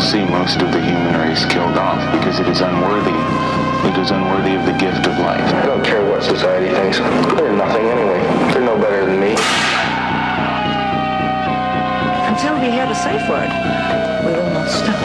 will see most of the human race killed off because it is unworthy. It is unworthy of the gift of life. I don't care what society thinks. They're nothing anyway. They're no better than me. Until we hear the safe word, we will not stop.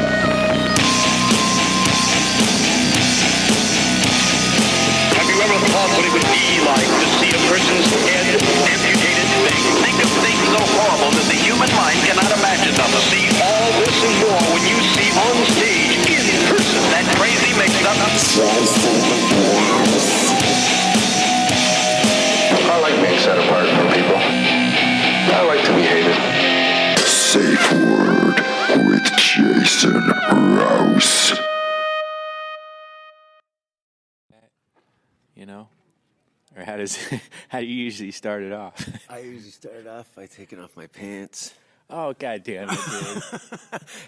Have you ever thought what it would be like to see a person's head amputated? Think of things so horrible that the human mind cannot imagine them. To see all this and more when you see on stage, in person, that crazy mix-up. I like being set apart from people. I like to be hated. Safe Word with Jason Rouse. You know? Or how do you usually start it off? I usually start off by taking off my pants. Oh, God damn it, dude.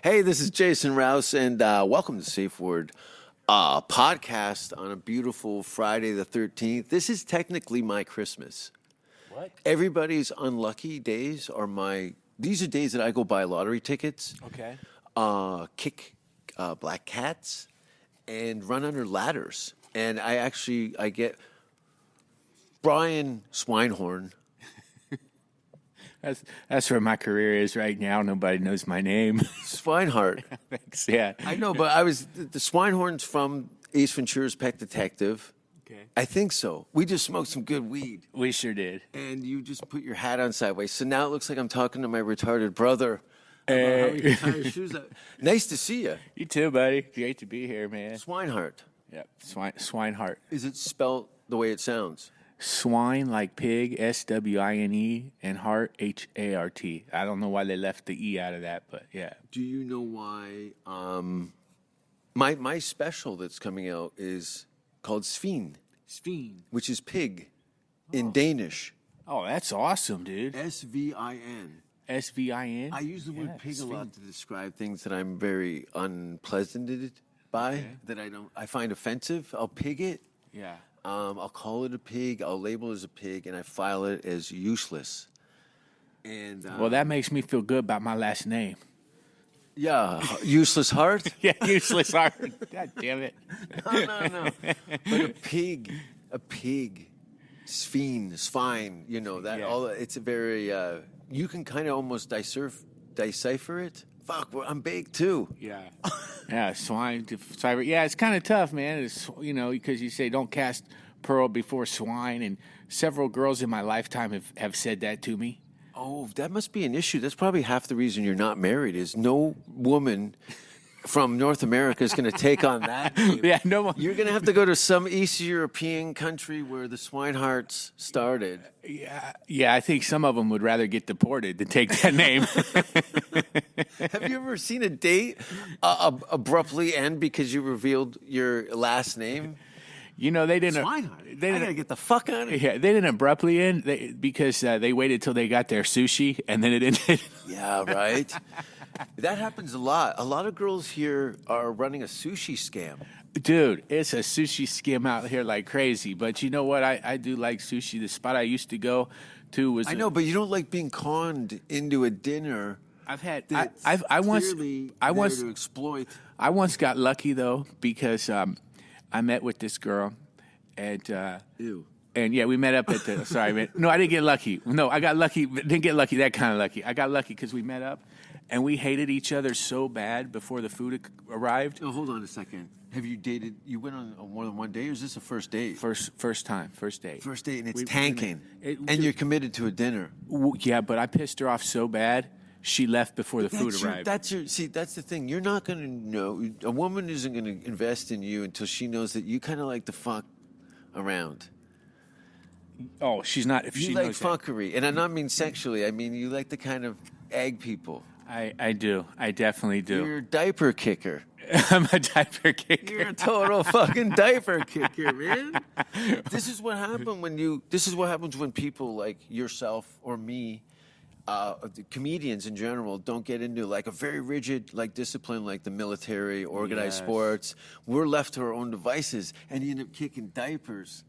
Hey, this is Jason Rouse, and welcome to Safe Word podcast on a beautiful Friday the 13th. This is technically my Christmas. What? Everybody's unlucky days are these are days that I go buy lottery tickets. Okay. Kick black cats, and run under ladders. And I get Brian Swinehart. That's where my career is right now. Nobody knows my name. Swinehart. Thanks, yeah. I know, but the Swinehorn's from Ace Ventura's Pet Detective. Okay. I think so. We just smoked some good weed. We sure did. And you just put your hat on sideways. So now it looks like I'm talking to my retarded brother about how he can tie his shoes up. Nice to see you. You too, buddy. Great to be here, man. Swinehart. Yep. Swinehart. Is it spelled the way it sounds? Swine like pig, SWINE, and heart, HART. I don't know why they left the E out of that, but yeah. Do you know why? My special that's coming out is called Svin, which is pig in Danish. Oh, that's awesome, dude. SVIN. SVIN? I use the word pig a lot to describe things that I'm very unpleasanted by, that I find offensive. I'll pig it. Yeah. I'll call it a pig. I'll label it as a pig, and I file it as useless. And well, that makes me feel good about my last name. Yeah, useless heart. Yeah, useless heart. God damn it. No. But a pig, Svine. You know that. Yeah. All it's a very. You can kind of almost decipher it. Fuck, I'm baked too. Yeah. Yeah, swine. Yeah, it's kind of tough, man. It's, because you say don't cast pearl before swine, and several girls in my lifetime have said that to me. Oh, that must be an issue. That's probably half the reason you're not married is no woman from North America is going to take on that name. Yeah, no one. You're going to have to go to some East European country where the Swineharts started. Yeah, I think some of them would rather get deported than take that name. Have you ever seen a date abruptly end because you revealed your last name? They didn't. Swinehart. I gotta get the fuck out of here. Yeah, they didn't abruptly end because they waited till they got their sushi and then it ended. Yeah, right. That happens a lot. A lot of girls here are running a sushi scam. Dude, it's a sushi scam out here like crazy. But you know what? I do like sushi. The spot I used to go to was. I know, but you don't like being conned into a dinner. I've had. That's I once. clearly I once there to exploit. I once got lucky though because I met with this girl, and Ew. And yeah, we met up at the. Sorry, man. No, I didn't get lucky. No, I got lucky. But didn't get lucky. That kind of lucky. I got lucky because we met up, and we hated each other so bad before the food arrived. No, hold on a second. Have you dated? You went on more than one date, or is this a first date? First time, first date. First date, and it's We- tanking, and you're committed to a dinner. Yeah, but I pissed her off so bad, she left before the food arrived. That's the thing. You're not going to know. A woman isn't going to invest in you until she knows that you kind of like to fuck around. Oh, she's not. If You she like knows fuckery, and I don't mean sexually. I mean you like to kind of egg people. I do. I definitely do. You're a diaper kicker. I'm a diaper kicker. You're a total fucking diaper kicker, man. This is what happens when people like yourself or me, the comedians in general, don't get into like a very rigid like discipline like the military, organized sports. We're left to our own devices, and you end up kicking diapers.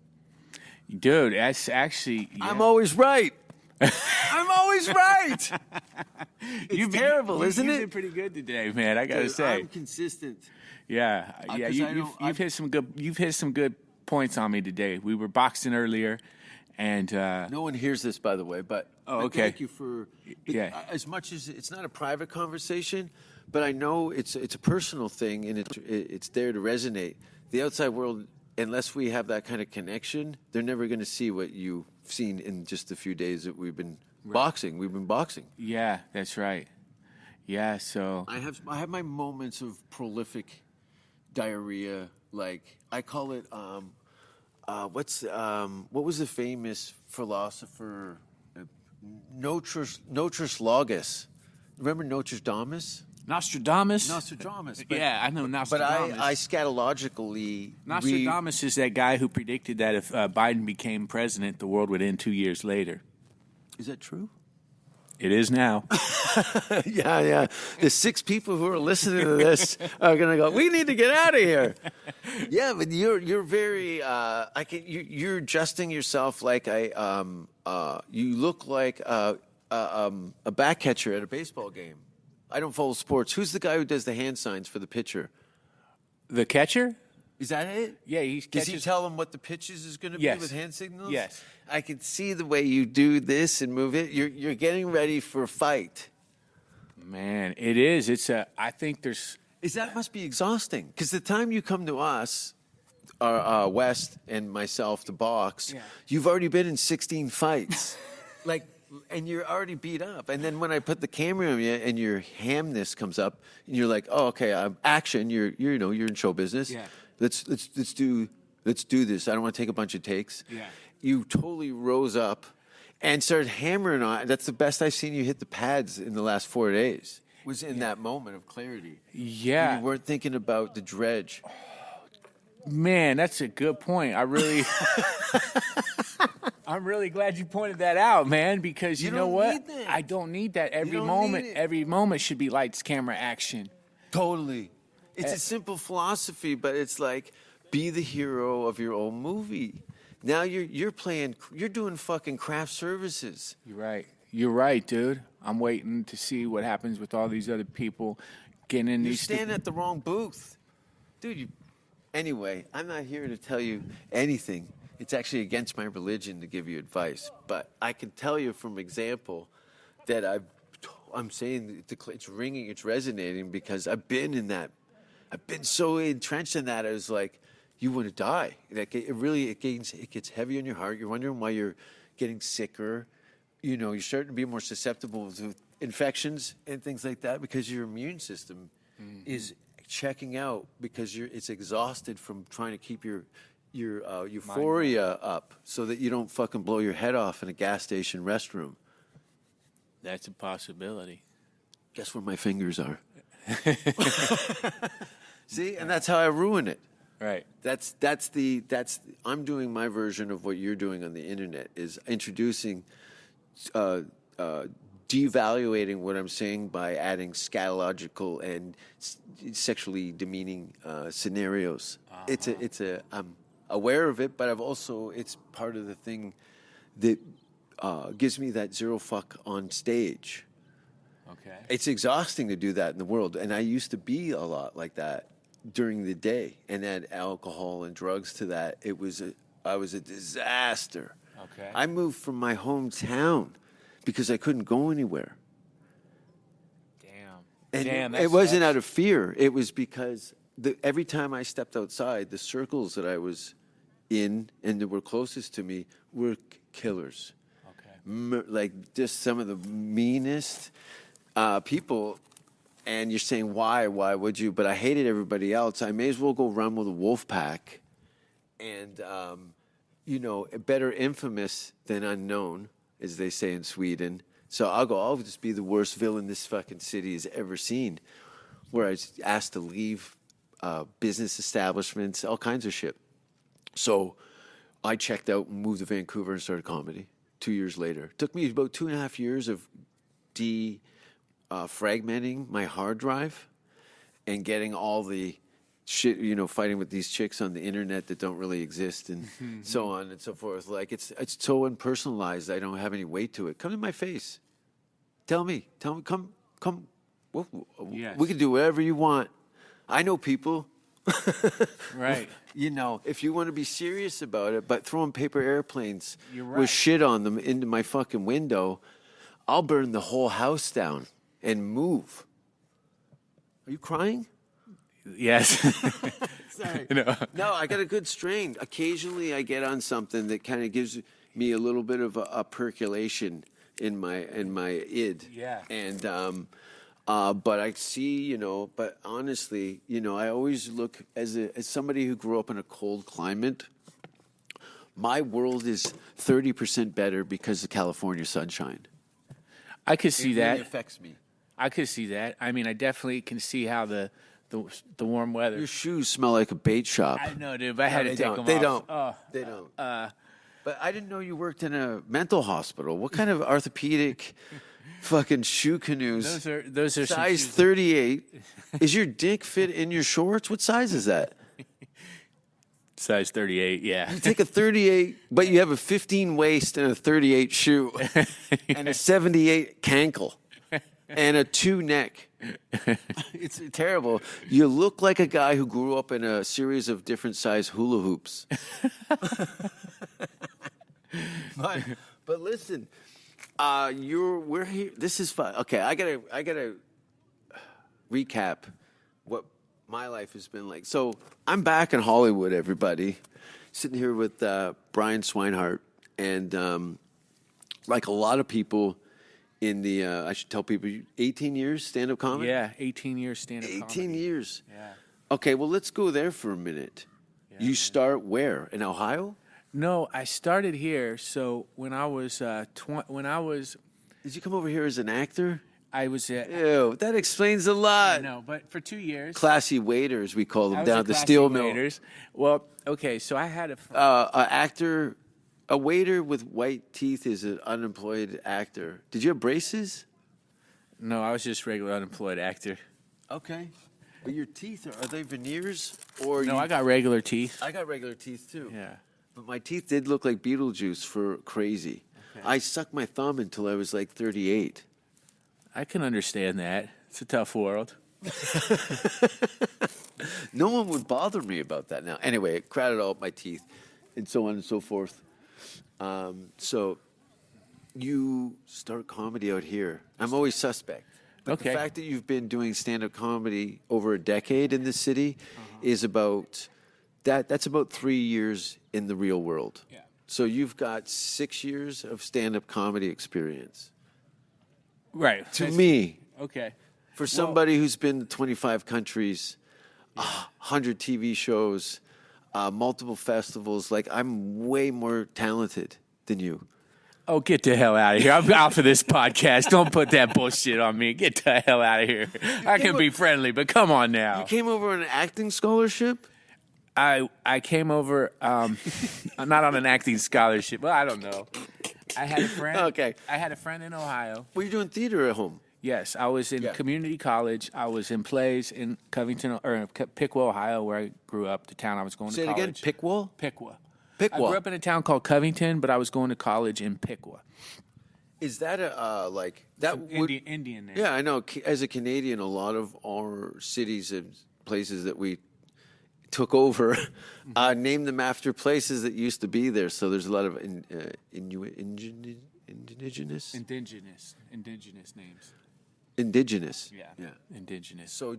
Dude, that's actually. Yeah. I'm always right. I'm always right. It's terrible, isn't You've it? been pretty good today, man. I gotta Dude, say. I'm consistent. Yeah, 'cause yeah. I don't- You've hit some good. You've hit some good points on me today. We were boxing earlier, and No one hears this, by the way, but Oh, but okay. thank you for. Yeah. As much as it's not a private conversation, but I know it's a personal thing, and it's there to resonate. The outside world, unless we have that kind of connection, they're never going to see what you've seen in just a few days that we've been boxing. We've been boxing. yeah, that's right. Yeah, so I have my moments of prolific diarrhea. Like I call it. What was the famous philosopher? Notrus Logus. Remember Nostradamus? Nostradamus. Nostradamus. Yeah, I know But Nostradamus. I scatologically. Nostradamus is that guy who predicted that if Biden became president, the world would end 2 years later. Is that true? It is now. Yeah. The 6 people who are listening to this are gonna go. We need to get out of here. Yeah, but you're very. You're adjusting yourself like you look like a back catcher at a baseball game. I don't follow sports. Who's the guy who does the hand signs for the pitcher? The catcher? Is that it? Yeah, he Does he catches. tell them what the pitches is going to Yes. be with hand signals? Yes. I can see the way you do this and move it. You're getting ready for a fight. Man, it is. It's a. I think there's. That must be exhausting because the time you come to us, West and myself to box, you've already been in 16 fights, and you're already beat up. And then when I put the camera on you and your hamness comes up, and you're like, "Oh, okay, action." You're in show business. Yeah. Let's do this. I don't want to take a bunch of takes. Yeah. You totally rose up and started hammering on. That's the best I've seen you hit the pads in the last 4 days. Was in that moment of clarity. Yeah. You weren't thinking about the dredge. Man, that's a good point. I'm really glad you pointed that out, man, because you know don't what? need that. I don't need that every don't moment. need it. Every moment should be lights, camera, action. Totally. It's a simple philosophy, but it's like be the hero of your own movie. Now you're doing fucking craft services. You're right, dude. I'm waiting to see what happens with all these other people getting in You these. stand at the wrong booth. Dude, anyway, I'm not here to tell you anything. It's actually against my religion to give you advice, but I can tell you from example that I'm saying it's ringing, it's resonating because I've been in that. I've been so entrenched in that. I was like, you want to die. Like it gets heavy on your heart. You're wondering why you're getting sicker. You're starting to be more susceptible to infections and things like that because your immune system is checking out because it's exhausted from trying to keep your euphoria up so that you don't fucking blow your head off in a gas station restroom. That's a possibility. Guess where my fingers are? See, and that's how I ruin it. Right. I'm doing my version of what you're doing on the internet is introducing, devaluating what I'm saying by adding scatological and sexually demeaning scenarios. I'm aware of it, but it's part of the thing that gives me that zero fuck on stage. Okay. It's exhausting to do that in the world, and I used to be a lot like that during the day, and add alcohol and drugs to that. I was a disaster. Okay. I moved from my hometown because I couldn't go anywhere. Damn. And it wasn't out of fear. It was because every time I stepped outside, the circles that I was in and that were closest to me were killers. Okay. Like just some of the meanest people. And you're saying, why? Why would you? But I hated everybody else. I may as well go run with a wolf pack. And, better infamous than unknown, as they say in Sweden. So I'll just be the worst villain this fucking city has ever seen. Where I was asked to leave business establishments, all kinds of shit. So I checked out and moved to Vancouver and started comedy 2 years later. It took me about 2.5 years of fragmenting my hard drive and getting all the shit, fighting with these chicks on the internet that don't really exist and so on and so forth. Like it's so unpersonalized. I don't have any weight to it. Come to my face. Tell me, come. Yes. We can do whatever you want. I know people. Right. If you want to be serious about it, but throwing paper airplanes You're right. with shit on them into my fucking window, I'll burn the whole house down and move. Are you crying? Yes. Sorry. No. No, I got a good strain. Occasionally I get on something that kind of gives me a little bit of a percolation in my id. Yeah. And but I see, but honestly, I always look as somebody who grew up in a cold climate. My world is 30% better because of California sunshine. I could see It that. really affects me. I could see that. I mean, I definitely can see how the warm weather. Your shoes smell like a bait shop. I know, dude. But I had to they take don't. them They off. don't. Oh, They don't. But I didn't know you worked in a mental hospital. What kind of orthopedic fucking shoe canoes? those are some size shoes. 38. Is your dick fit in your shorts? What size is that? Size 38. Yeah. You take a 38, but you have a 15 waist and a 38 shoe, and a 78 cankle, and a 2 neck. It's terrible. You look like a guy who grew up in a series of different size hula hoops. But listen, we're here. This is fun. Okay, I gotta recap what my life has been like. So I'm back in Hollywood, everybody, sitting here with Brian Swinehart, and like a lot of people in the, I should tell people, 18 years stand-up comedy? Yeah, 18 years stand-up 18 comedy. years. Yeah. Okay, well, let's go there for a minute. You start where? In Ohio? No, I started here. So when I was Did you come over here as an actor? I was at Ew, that explains a lot. no, but for 2 years. Classy waiters, we call I them, was down a at the classy steel mill. waiters. Well, okay, so I had A waiter with white teeth is an unemployed actor. Did you have braces? No, I was just regular unemployed actor. Okay. But your teeth, are they veneers? Or No, I got regular teeth. I got regular teeth too. Yeah. But my teeth did look like Beetlejuice for crazy. Okay. I sucked my thumb until I was like 38. I can understand that. It's a tough world. No one would bother me about that now. Anyway, it crowded all up my teeth and so on and so forth. So you start comedy out here. I'm always suspect. But Okay. the fact that you've been doing stand-up comedy over a decade in this city is about that's about 3 years in the real world. Yeah. So you've got 6 years of stand-up comedy experience. Right. To me, Okay. for somebody who's been to 25 countries, 100 TV shows, multiple festivals, like I'm way more talented than you. Oh, get the hell out of here. I'm out for this podcast. Don't put that bullshit on me. Get the hell out of here. I can be friendly, but come on now. You came over on an acting scholarship? I came over, I'm not on an acting scholarship. Well, I don't know. I had a friend. Okay. I had a friend in Ohio. Were you doing theater at home? Yes, I was in community college. I was in plays in Covington or Piqua, Ohio, where I grew up. The town I was going Say to it college. again, Piqua? Piqua. Piqua. I grew up in a town called Covington, but I was going to college in Piqua. Is that a like that? Would, Indian name. yeah, I know. As a Canadian, a lot of our cities and places that we took over named them after places that used to be there. So there's a lot of indigenous names. indigenous. Yeah. Indigenous. So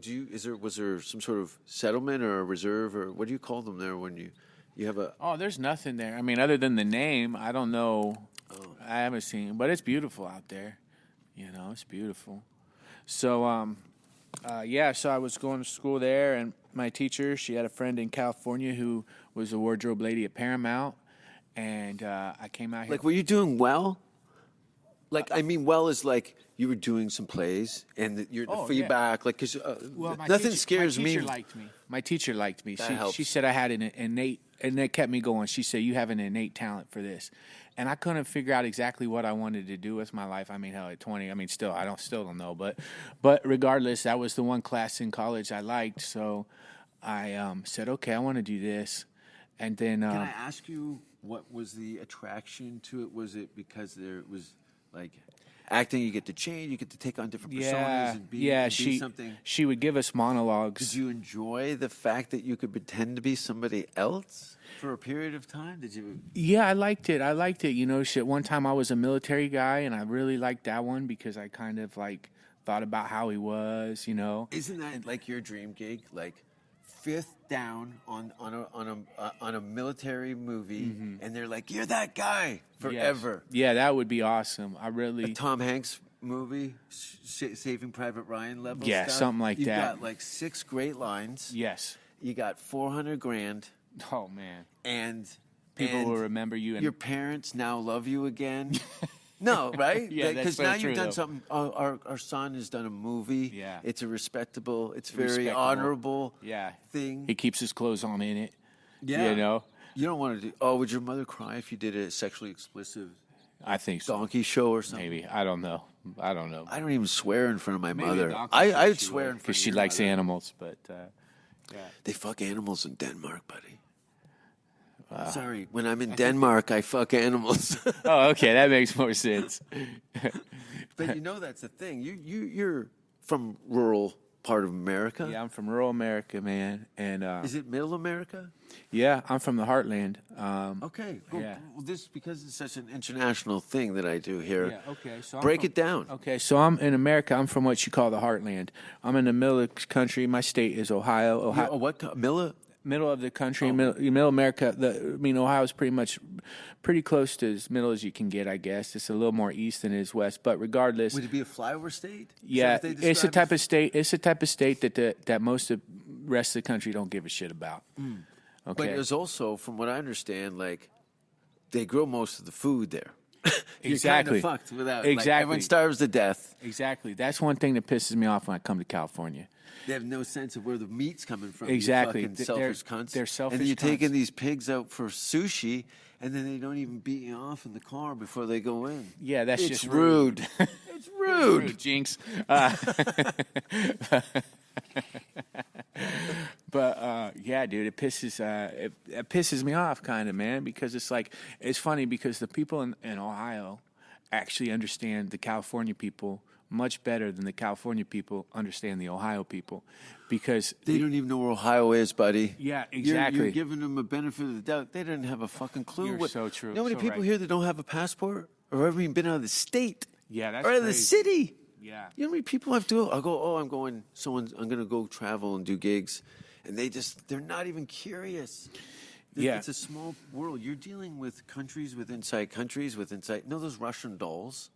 was there some sort of settlement or a reserve or what do you call them there when you have a? Oh, there's nothing there. I mean, other than the name, I don't know. I haven't seen, but it's beautiful out there. You know, it's beautiful. So, so I was going to school there, and my teacher, she had a friend in California who was a wardrobe lady at Paramount, and I came out here. Like, were you doing well? Like, I mean, well is like you were doing some plays and the feedback, like, because nothing scares my me. teacher liked me. My teacher liked me. That helps. She said I had an innate, and that kept me going. She said, you have an innate talent for this. And I couldn't figure out exactly what I wanted to do with my life. I mean, hell, at 20, I mean, still don't know. But regardless, that was the one class in college I liked. So I said, okay, I want to do this. And then Can I ask you what was the attraction to it? Was it because there was like acting? You get to change. You get to take on different personas and be something. She would give us monologues. Did you enjoy the fact that you could pretend to be somebody else for a period of time? Did you? Yeah, I liked it. You know, shit. One time I was a military guy, and I really liked that one because I kind of like thought about how he was. You know, Isn't that like your dream gig? Like fifth down on a military movie, and they're like, "You're that guy forever." Yes. Yeah, that would be awesome. I really. A Tom Hanks movie, Saving Private Ryan level. Yeah, stuff. something like You've that. got like 6 great lines. Yes. You got $400,000, Oh man. and People will remember you. And your parents now love you again. No, right? Yeah, that's because so now true, you've done though. something. Our son has done a movie. Yeah. It's a respectable. It's very Respectable. honorable. Yeah. Thing. He keeps his clothes on in it. Yeah. You know. You don't want to do. Oh, would your mother cry if you did a sexually explicit I think so. donkey show or something? Maybe. I don't know. I don't even swear in front of my Maybe mother. a donkey I would she swear would, in front because of she your likes mother. animals. But yeah. They fuck animals in Denmark, buddy. Sorry, when I'm in Denmark, I fuck animals. Oh, okay, that makes more sense. But you know that's the thing. You're from rural part of America. Yeah, I'm from rural America, man, and Is it middle America? yeah, I'm from the heartland. Okay. Well, Yeah. this because it's such an international thing that I do here. Yeah, okay. So Break it down. Okay, so I'm in America. I'm from what you call the heartland. I'm in the middle of the country. My state is Ohio. Ohio, Milla? middle of the country, middle America. Ohio's pretty close to as middle as you can get, I guess. It's a little more east than it is west, but regardless, Would it be a flyover state? Is yeah, that what they it's a describe type it? of state. It's a type of state that most of the rest of the country don't give a shit about. But Okay, there's also, from what I understand, like they grow most of the food there. You're Exactly. kind of fucked without. Exactly. Like, everyone starves to death. exactly. That's one thing that pisses me off when I come to California. They have no sense of where the meat's coming from. Exactly. You fucking They're- selfish cunts. they're selfish And then you're taking cunts. these pigs out for sushi, and then they don't even beat you off in the car before they go in. Yeah, that's It's just rude. It's rude. Rude, Jinx. But yeah, dude, it pisses me off, kind of, man, because it's funny because the people in Ohio actually understand the California people much better than the California people understand the Ohio people, because They don't even know where Ohio is, buddy. Yeah, You're exactly. giving them a benefit of the doubt. They didn't have a fucking clue. You're so true. You know how many So people right. here that don't have a passport or ever even been out of the state? Yeah, that's or out of the crazy. city. Yeah. You know how many people have to? I'll go. Oh, I'm going. I'm going to go travel and do gigs, and they're not even curious. Yeah. It's a small world. You're dealing with countries with inside countries with inside. You know those Russian dolls?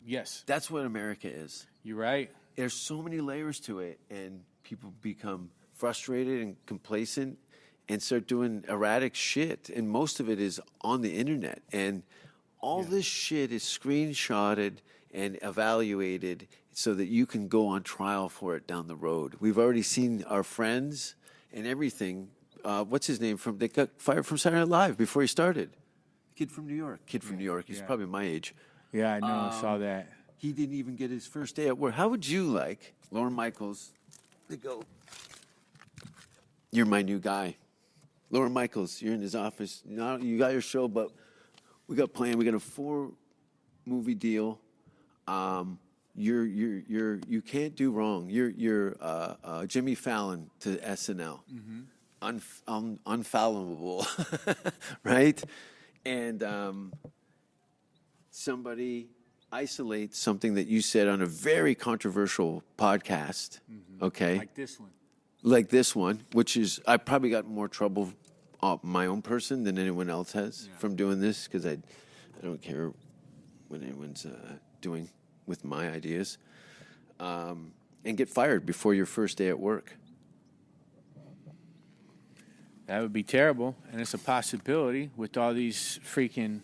Yes, That's what America is. you're right. There's so many layers to it, and people become frustrated and complacent and start doing erratic shit. And most of it is on the internet. And all this shit is screenshotted and evaluated so that you can go on trial for it down the road. We've already seen our friends and everything. What's his name? They got fired from Saturday Night Live before he started. Kid from New York. He's Yeah. probably my age. Yeah, I know. I saw that. He didn't even get his first day at work. How would you like Lorne Michaels? They go, you're my new guy. Lorne Michaels, you're in his office. Now you got your show, but we got planned. We got a 4-movie deal. You can't do wrong. You're Jimmy Fallon to SNL. Unfallible, right? And somebody isolates something that you said on a very controversial podcast, okay? Like this one, which is, I probably got more trouble my own person than anyone else has from doing this, because I don't care what anyone's doing with my ideas, and get fired before your first day at work. That would be terrible, and it's a possibility with all these freaking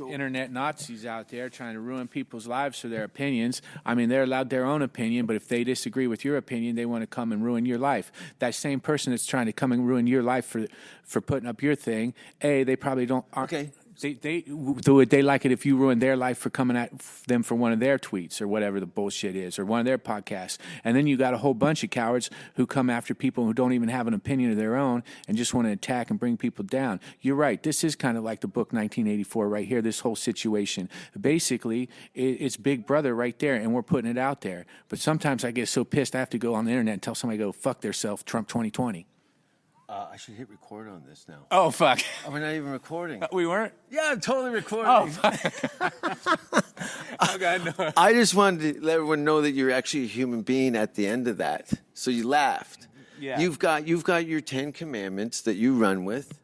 internet Nazis out there trying to ruin people's lives for their opinions. I mean, they're allowed their own opinion, but if they disagree with your opinion, they want to come and ruin your life. That same person that's trying to come and ruin your life for putting up your thing, they probably aren't. Okay. Would they like it if you ruined their life for coming at them for one of their tweets or whatever the bullshit is, or one of their podcasts? And then you got a whole bunch of cowards who come after people who don't even have an opinion of their own and just want to attack and bring people down. You're right. This is kind of like the book 1984 right here, this whole situation. Basically, it's Big Brother right there, and we're putting it out there. But sometimes I get so pissed I have to go on the internet and tell somebody to go fuck theirself, Trump 2020. I should hit record on this now. Oh, fuck. We're not even recording. We weren't? Yeah, I'm totally recording. Oh, fuck. Oh, God, no. I just wanted to let everyone know that you're actually a human being at the end of that. So you laughed. Yeah. You've got your 10 commandments that you run with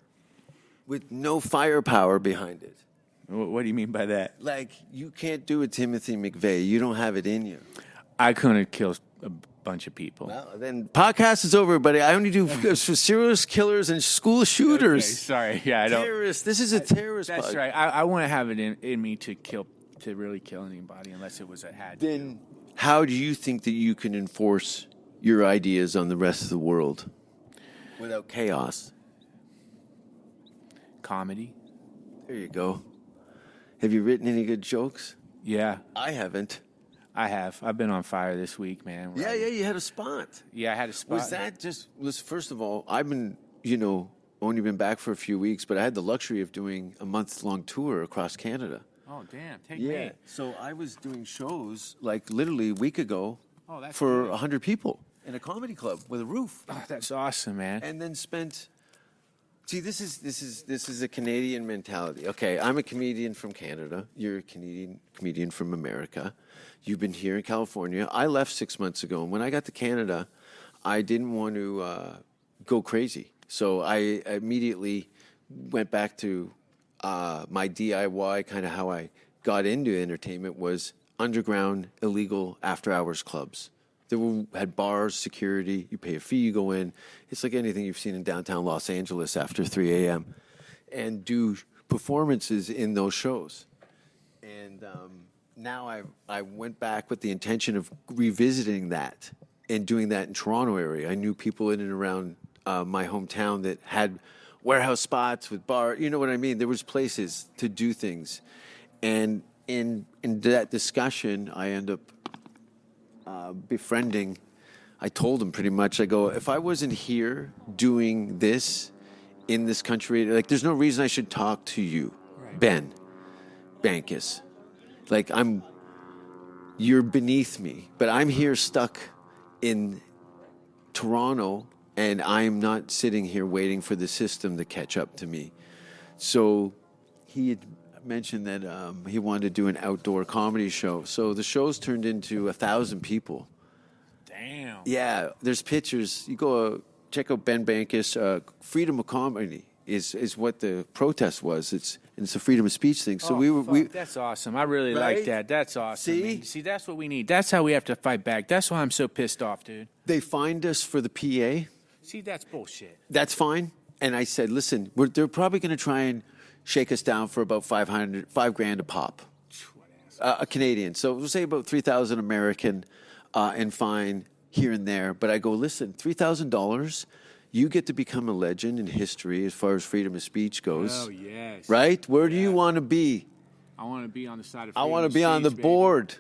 no firepower behind it. What do you mean by that? Like, you can't do a Timothy McVeigh. You don't have it in you. I couldn't kill a bunch of people. Well, then podcast is over, buddy. I only do for serial killers and school shooters. Okay, sorry. Yeah, I don't. Terrorists. This is a terrorist That's podcast. right. I wouldn't have it in me to really kill anybody unless it was a had. Then how do you think that you can enforce your ideas on the rest of the world without chaos? Comedy. There you go. Have you written any good jokes? Yeah, I haven't. I have. I've been on fire this week, man. Yeah, you had a spot. Yeah, I had a spot. Was first of all, I've been, only been back for a few weeks, but I had the luxury of doing a month-long tour across Canada. Oh, damn. Take me. So I was doing shows like literally a week ago that's for great. 100 people in a comedy club with a roof. Oh, that's awesome, man. And then spent. See, this is a Canadian mentality. Okay, I'm a comedian from Canada. You're a Canadian comedian from America. You've been here in California. I left 6 months ago, and when I got to Canada, I didn't want to go crazy. So I immediately went back to my DIY, kind of how I got into entertainment was underground, illegal after-hours clubs. They had bars, security. You pay a fee, you go in. It's like anything you've seen in downtown Los Angeles after 3 a.m. and do performances in those shows. And now I went back with the intention of revisiting that and doing that in Toronto area. I knew people in and around my hometown that had warehouse spots with bar. You know what I mean? There was places to do things. And in that discussion, I end up befriending. I told him pretty much, I go, if I wasn't here doing this in this country, like there's no reason I should talk to you, right. Ben Bankus. Like you're beneath me, but I'm here stuck in Toronto and I'm not sitting here waiting for the system to catch up to me. So he had mentioned that he wanted to do an outdoor comedy show. So the show's turned into 1,000 people. Damn. Yeah, there's pictures. You go check out Ben Bankus. Freedom of comedy is what the protest was. It's a freedom of speech thing. So that's awesome. I really right? like that. That's awesome. See? Man. See, that's what we need. That's how we have to fight back. That's why I'm so pissed off, dude. They fined us for the PA. See, that's bullshit. That's fine. And I said, listen, they're probably going to try and shake us down for about $5,000 a pop, a Canadian. So we'll say about 3,000 American, and fine here and there. But I go, listen, $3,000, you get to become a legend in history as far as freedom of speech goes. Oh yes. Right? Where do you want to be? I want to be on the side of. I want to be on the board.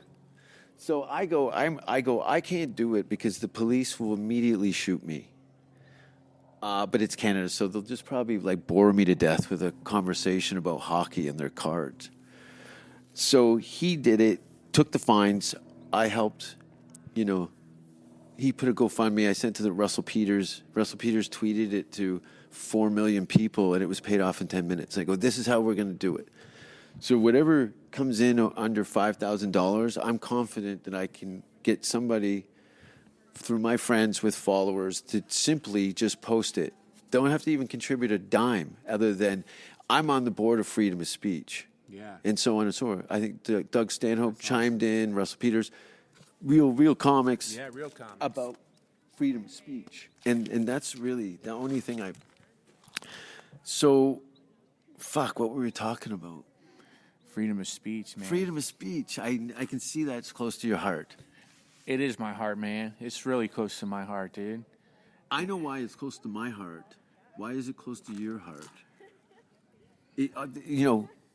So I go, I can't do it because the police will immediately shoot me. But it's Canada, so they'll just probably like bore me to death with a conversation about hockey and their cards. So he did it, took the fines. I helped, he put a GoFundMe. I sent to the Russell Peters. Russell Peters tweeted it to 4 million people, and it was paid off in 10 minutes. I go, this is how we're going to do it. So whatever comes in under $5,000, I'm confident that I can get somebody through my friends with followers to simply just post it. Don't have to even contribute a dime other than I'm on the board of freedom of speech. Yeah. And so on and so on. I think Doug Stanhope chimed in, Russell Peters, real comics. Yeah, real comics. About freedom of speech. And that's really the only thing So, what were we talking about? Freedom of speech, man. Freedom of speech. I can see that's close to your heart. It is my heart, man. It's really close to my heart, dude. I know why it's close to my heart. Why is it close to your heart?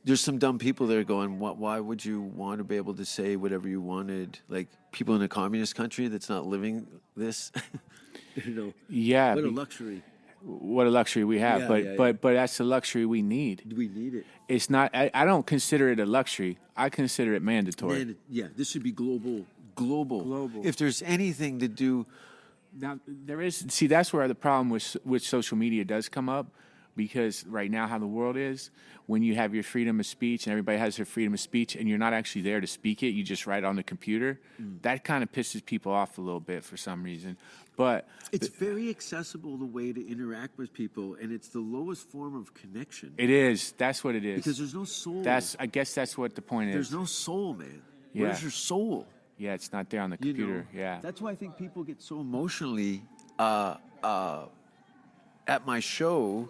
there's some dumb people there going, why would you want to be able to say whatever you wanted? Like people in a communist country that's not living this. Yeah. What a luxury. What a luxury we have. But that's the luxury we need. We need it. It's not, I don't consider it a luxury. I consider it mandatory. This should be global. If there's anything to do. Now, that's where the problem with social media does come up, because right now how the world is, when you have your freedom of speech and everybody has their freedom of speech and you're not actually there to speak it, you just write on the computer, that kind of pisses people off a little bit for some reason. But it's very accessible, the way to interact with people, and it's the lowest form of connection. It is. That's what it is. Because there's no soul. I guess that's what the point is. There's no soul, man. Yeah. Where's your soul? Yeah, it's not there on the computer. Yeah. That's why I think people get so emotionally at my show.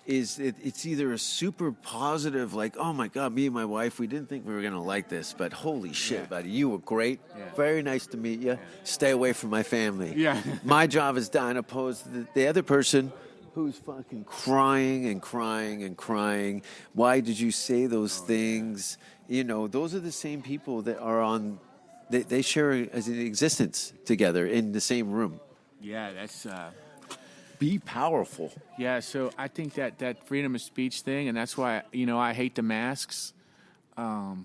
It's either a super positive, like, oh my God, me and my wife, we didn't think we were going to like this, but holy shit, buddy, you were great. Yeah. Very nice to meet you. Stay away from my family. Yeah. My job is done, opposed to the other person who's fucking crying and crying and crying. Why did you say those things? Those are the same people that are on, they share an existence together in the same room. Yeah, that's... Be powerful. Yeah, so I think that freedom of speech thing, and that's why I hate the masks. Yeah,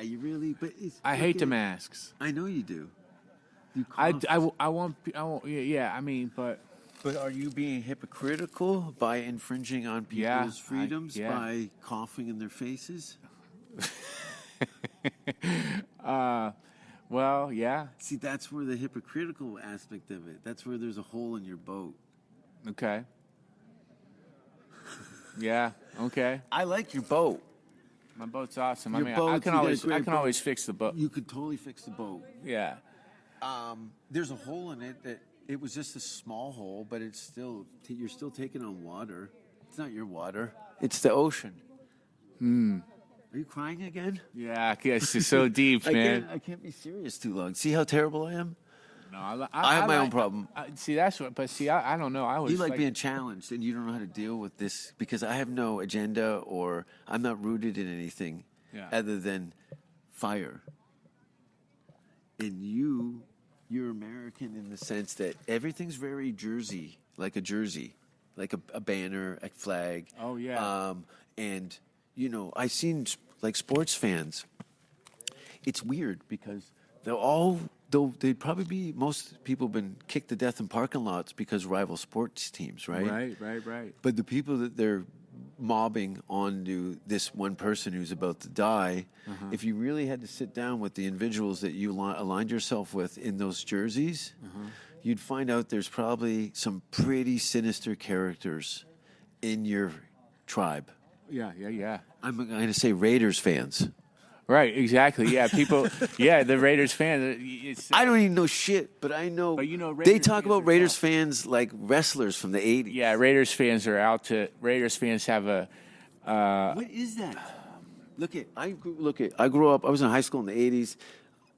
you really. But I hate the masks. I know you do. I won't. Yeah, I mean, but. But are you being hypocritical by infringing on people's freedoms by coughing in their faces? Well, yeah. See, that's where the hypocritical aspect of it. That's where there's a hole in your boat. Okay. Yeah. Okay. I like your boat. My boat's awesome. Your I boat, can always fix the boat. You could totally fix the boat. Yeah. There's a hole in it that it was just a small hole, but it's still you're still taking on water. It's not your water. It's the ocean. Are you crying again? Yeah. I guess it's so deep, man. I can't be serious too long. See how terrible I am? No, I have my own problem. That's what. But I don't know. I was. You like being challenged, and you don't know how to deal with this because I have no agenda, or I'm not rooted in anything other than fire. And you're American in the sense that everything's very jersey, like a banner, a flag. Oh yeah. And I've seen like sports fans. It's weird because they'd probably be, most people have been kicked to death in parking lots because rival sports teams, right? Right. But the people that they're mobbing onto this one person who's about to die, if you really had to sit down with the individuals that you aligned yourself with in those jerseys, you'd find out there's probably some pretty sinister characters in your tribe. Yeah. I'm going to say Raiders fans. Right, exactly. Yeah, people. Yeah, the Raiders fans. I don't even know shit, but I know. But they talk about Raiders fans like wrestlers from the '80s. Yeah, Raiders fans are out to. Raiders fans have a. What is that? I grew up. I was in high school in the '80s.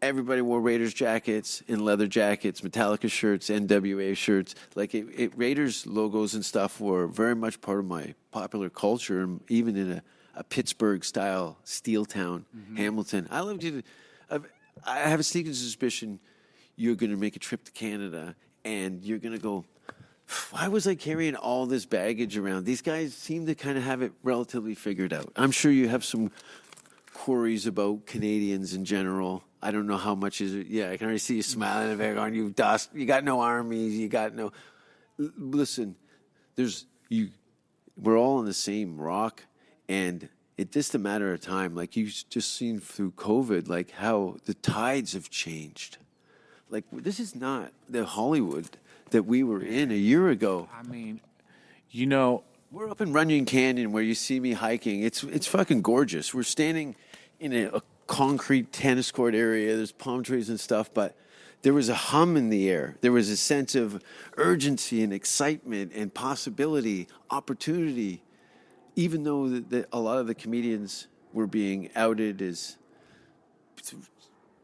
Everybody wore Raiders jackets and leather jackets, Metallica shirts, NWA shirts. Like Raiders logos and stuff were very much part of my popular culture, and even in a Pittsburgh-style steel town, Hamilton. I have a sneaking suspicion you're going to make a trip to Canada and you're going to go, why was I carrying all this baggage around? These guys seem to kind of have it relatively figured out. I'm sure you have some queries about Canadians in general. I don't know how much is it. Yeah, I can already see you smiling in the back on you. You got no armies. You got no. Listen, we're all on the same rock. And it's just a matter of time. Like you've just seen through COVID, like how the tides have changed. Like this is not the Hollywood that we were in a year ago. I mean, we're up in Runyon Canyon where you see me hiking. It's fucking gorgeous. We're standing in a concrete tennis court area. There's palm trees and stuff, but there was a hum in the air. There was a sense of urgency and excitement and possibility, opportunity. Even though a lot of the comedians were being outed as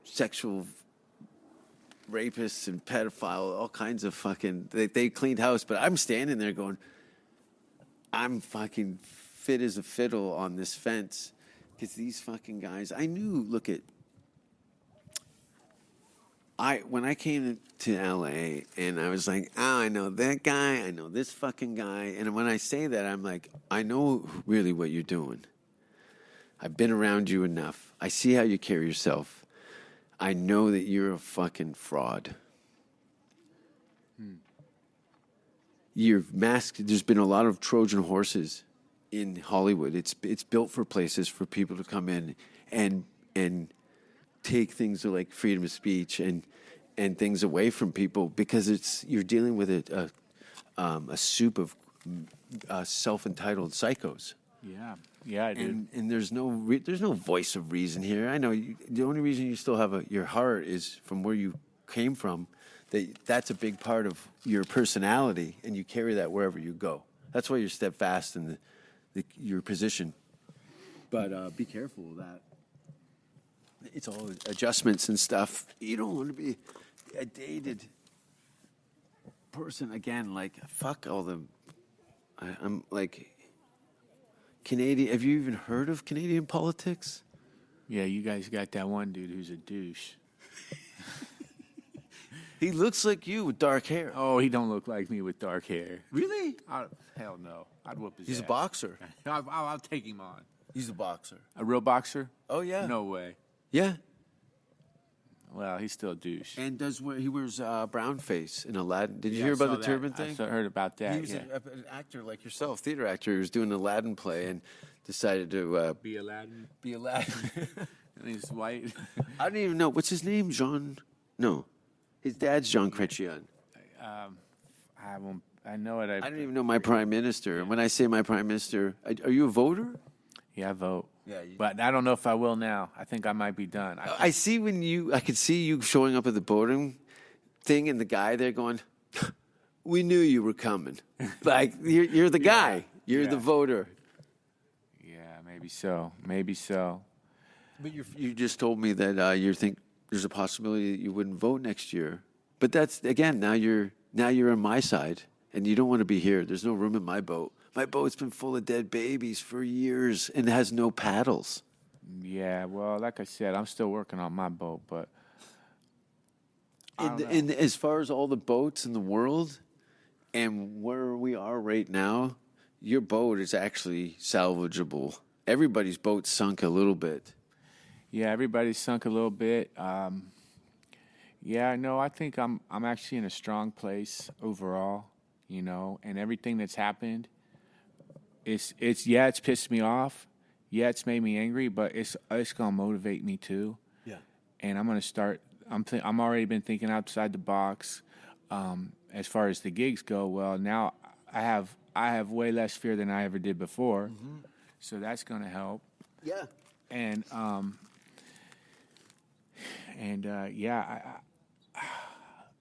sexual rapists and pedophiles, all kinds of fucking... They cleaned house, but I'm standing there going, I'm fucking fit as a fiddle on this fence Because these fucking guys, I knew. When I came to LA and I was like, I know that guy, I know this fucking guy. And when I say that, I'm like, I know really what you're doing. I've been around you enough. I see how you carry yourself. I know that you're a fucking fraud. You're masked. There's been a lot of Trojan horses in Hollywood. It's built for places for people to come in and take things like freedom of speech and things away from people because you're dealing with a soup of self-entitled psychos. Yeah, dude. And there's no voice of reason here. I know the only reason you still have your heart is from where you came from. That's a big part of your personality, and you carry that wherever you go. That's why you're steadfast in your position. But be careful of that. It's all adjustments and stuff. You don't want to be a dated person again. Like fuck all the. I'm like Canadian. Have you even heard of Canadian politics? Yeah, you guys got that one dude who's a douche. He looks like you with dark hair. Oh, he don't look like me with dark hair. Really? Hell no. I'd whoop his He's ass. a boxer. I'll take him on. He's a boxer. A real boxer? Oh yeah. No way. Yeah. Well, he's still a douche. And he wears brown face in Aladdin. Did you hear I about saw the that. turban thing? I heard about that. He was yeah. an actor like yourself, theater actor. He was doing an Aladdin play and decided to Be Aladdin. be Aladdin. And he's white. I don't even know. What's his name? Jean? No. His dad's Jean Chrétien. I know it. I don't even know my prime minister. And when I say my prime minister, are you a voter? Yeah, I vote. Yeah, But I don't know if I will now. I think I might be done. I see I could see you showing up at the voting thing and the guy there going, we knew you were coming. Like, you're the guy. You're the voter. Yeah, maybe so. Maybe so. But you just told me that you think there's a possibility that you wouldn't vote next year. But that's, again, now you're on my side, and you don't want to be here. There's no room in my boat. My boat's been full of dead babies for years and has no paddles. Yeah, well, like I said, I'm still working on my boat, but And as far as all the boats in the world and where we are right now, your boat is actually salvageable. Everybody's boat sunk a little bit. yeah, everybody's sunk a little bit. Yeah, no, I think I'm actually in a strong place overall, and everything that's happened. It's pissed me off. Yeah, it's made me angry, but it's gonna motivate me too. Yeah. And I'm gonna start. I'm already been thinking outside the box. As far as the gigs go, well, now I have way less fear than I ever did before, so that's gonna help. Yeah. And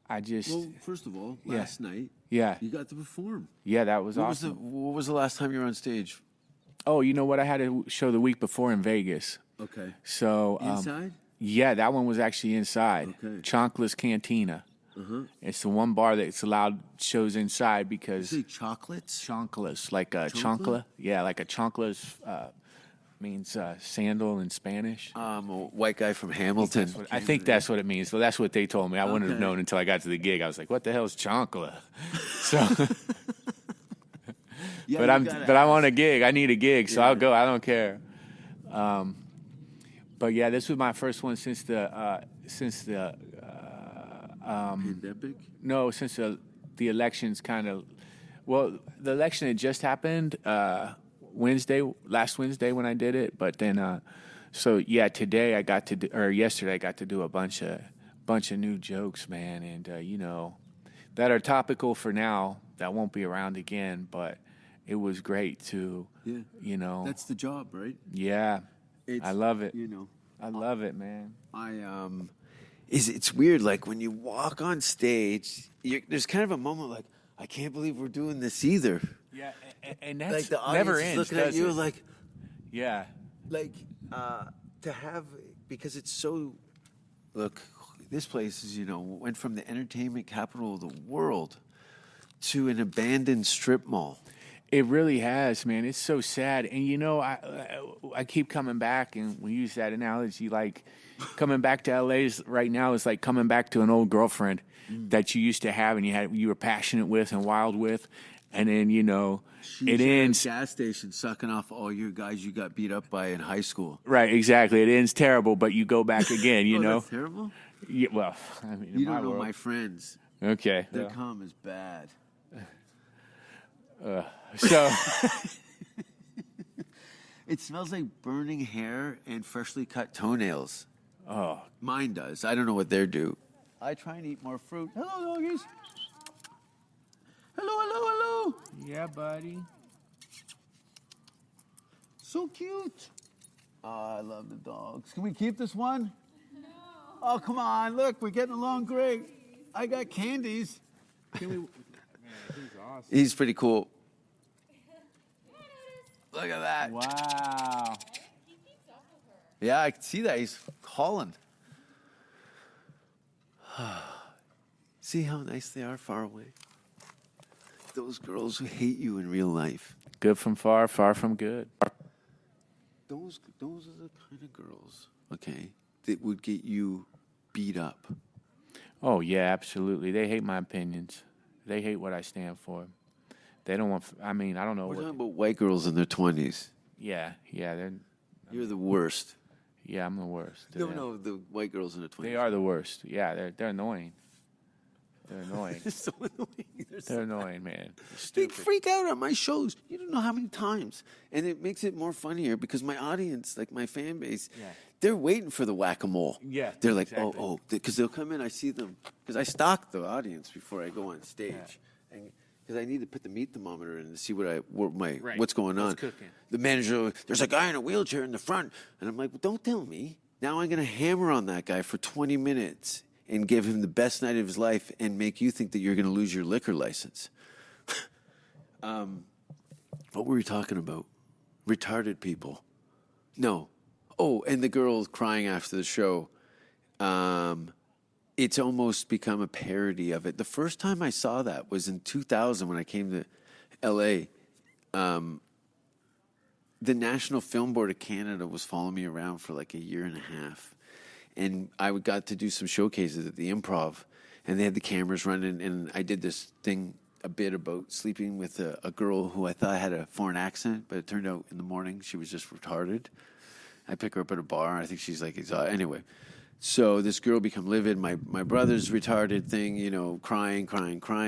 I just Well, first of all, last night, yeah you got to perform. yeah that was awesome. What was the last time you were on stage? Oh, you know what? I had a show the week before in Vegas. Okay. So Inside? Yeah, that one was actually inside. Okay. Chonkla's Cantina. It's the one bar that's allowed shows inside because You say chocolates? Chonkla's, like a Chonkla? chonkla. Yeah, like a chonkla's means sandal in Spanish. A white guy from Hamilton. I think that's what it means. Well, that's what they told me. I wouldn't have Okay. known until I got to the gig. I was like, "What the hell is chonkla?" So, Yeah, but I want a gig. I need a gig, so I'll go. I don't care. But yeah, this was my first one since the pandemic. no, since the elections kind of. Well, the election had just happened last Wednesday when I did it, but then so yeah, today I got to or yesterday I got to do a bunch of new jokes, man, and that are topical for now that won't be around again, but it was great to That's the job, right? yeah. I love it. You I love it, man. know, it's weird. Like when you walk on stage, there's kind of a moment like, I can't believe we're doing this either. Yeah, and that's Like the audience never is ends. looking at does you it? like yeah, to have, because it's so. Look, this place is went from the entertainment capital of the world to an abandoned strip mall. It really has, man. It's so sad. And you know, I keep coming back, and we use that analogy, like coming back to LA right now is like coming back to an old girlfriend that you used to have, and you were passionate with and wild with, and then it At a ends. gas station sucking off all your guys you got beat up by in high school. Right, exactly. It ends terrible, but you go back again. You Oh, know. that's terrible. Yeah, well, I mean, in You my don't know world. my friends. Okay. Their cum is bad. So. It smells like burning hair and freshly cut toenails. Oh. Mine does. I don't know what theirs do. I try and eat more fruit. Hello, doggies. Hello, hello, hello. Yeah, buddy. So cute. Oh, I love the dogs. Can we keep this one? No. Oh, come on. Look, we're getting along great. I got candies. Can we? Man, he's awesome. He's pretty cool. Look at that. Wow. Yeah, I can see that. He's calling. See how nice they are far away? Those girls who hate you in real life. Good from far, far from good. Those are the kind of girls, okay, that would get you beat up. Oh yeah, absolutely. They hate my opinions. They hate what I stand for. They don't want. I mean, I don't know. We're talking about white girls in their 20s. Yeah. They're. You're the worst. Yeah, I'm the worst. No, the white girls in their 20s. They are the worst. Yeah, they're annoying. They're annoying. They're so annoying. They're annoying, man. They're They stupid. freak out on my shows. You don't know how many times. And it makes it more funnier because my audience, like my fan base, they're waiting for the whack-a-mole. Yeah, They're like, exactly. because they'll come in, I see them. Because I stalk the audience before I go on stage. And because I need to put the meat thermometer in to see what's going on. What's cooking. The manager, there's a guy in a wheelchair in the front. And I'm like, well, don't tell me. Now I'm going to hammer on that guy for 20 minutes and give him the best night of his life and make you think that you're going to lose your liquor license. What were we talking about? Retarded people. No. Oh, and the girl crying after the show. It's almost become a parody of it. The first time I saw that was in 2000 when I came to L.A. The National Film Board of Canada was following me around for like a year and a half. And I got to do some showcases at the Improv. And they had the cameras running. And I did this thing a bit about sleeping with a girl who I thought had a foreign accent. But it turned out in the morning she was just retarded. I pick her up at a bar. I think she's like exotic. Anyway. So this girl become livid. My brother's retarded thing, crying.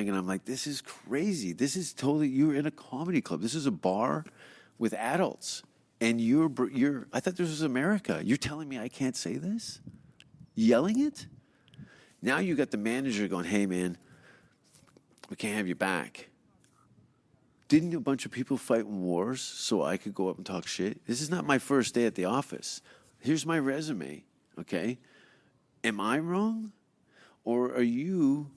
And I'm like, this is crazy. This is totally, you're in a comedy club. This is a bar with adults. And I thought this was America. You're telling me I can't say this? Yelling it? Now you got the manager going, hey, man, we can't have you back. Didn't a bunch of people fight in wars so I could go up and talk shit? This is not my first day at the office. Here's my resume, okay? Am I wrong? Or are you,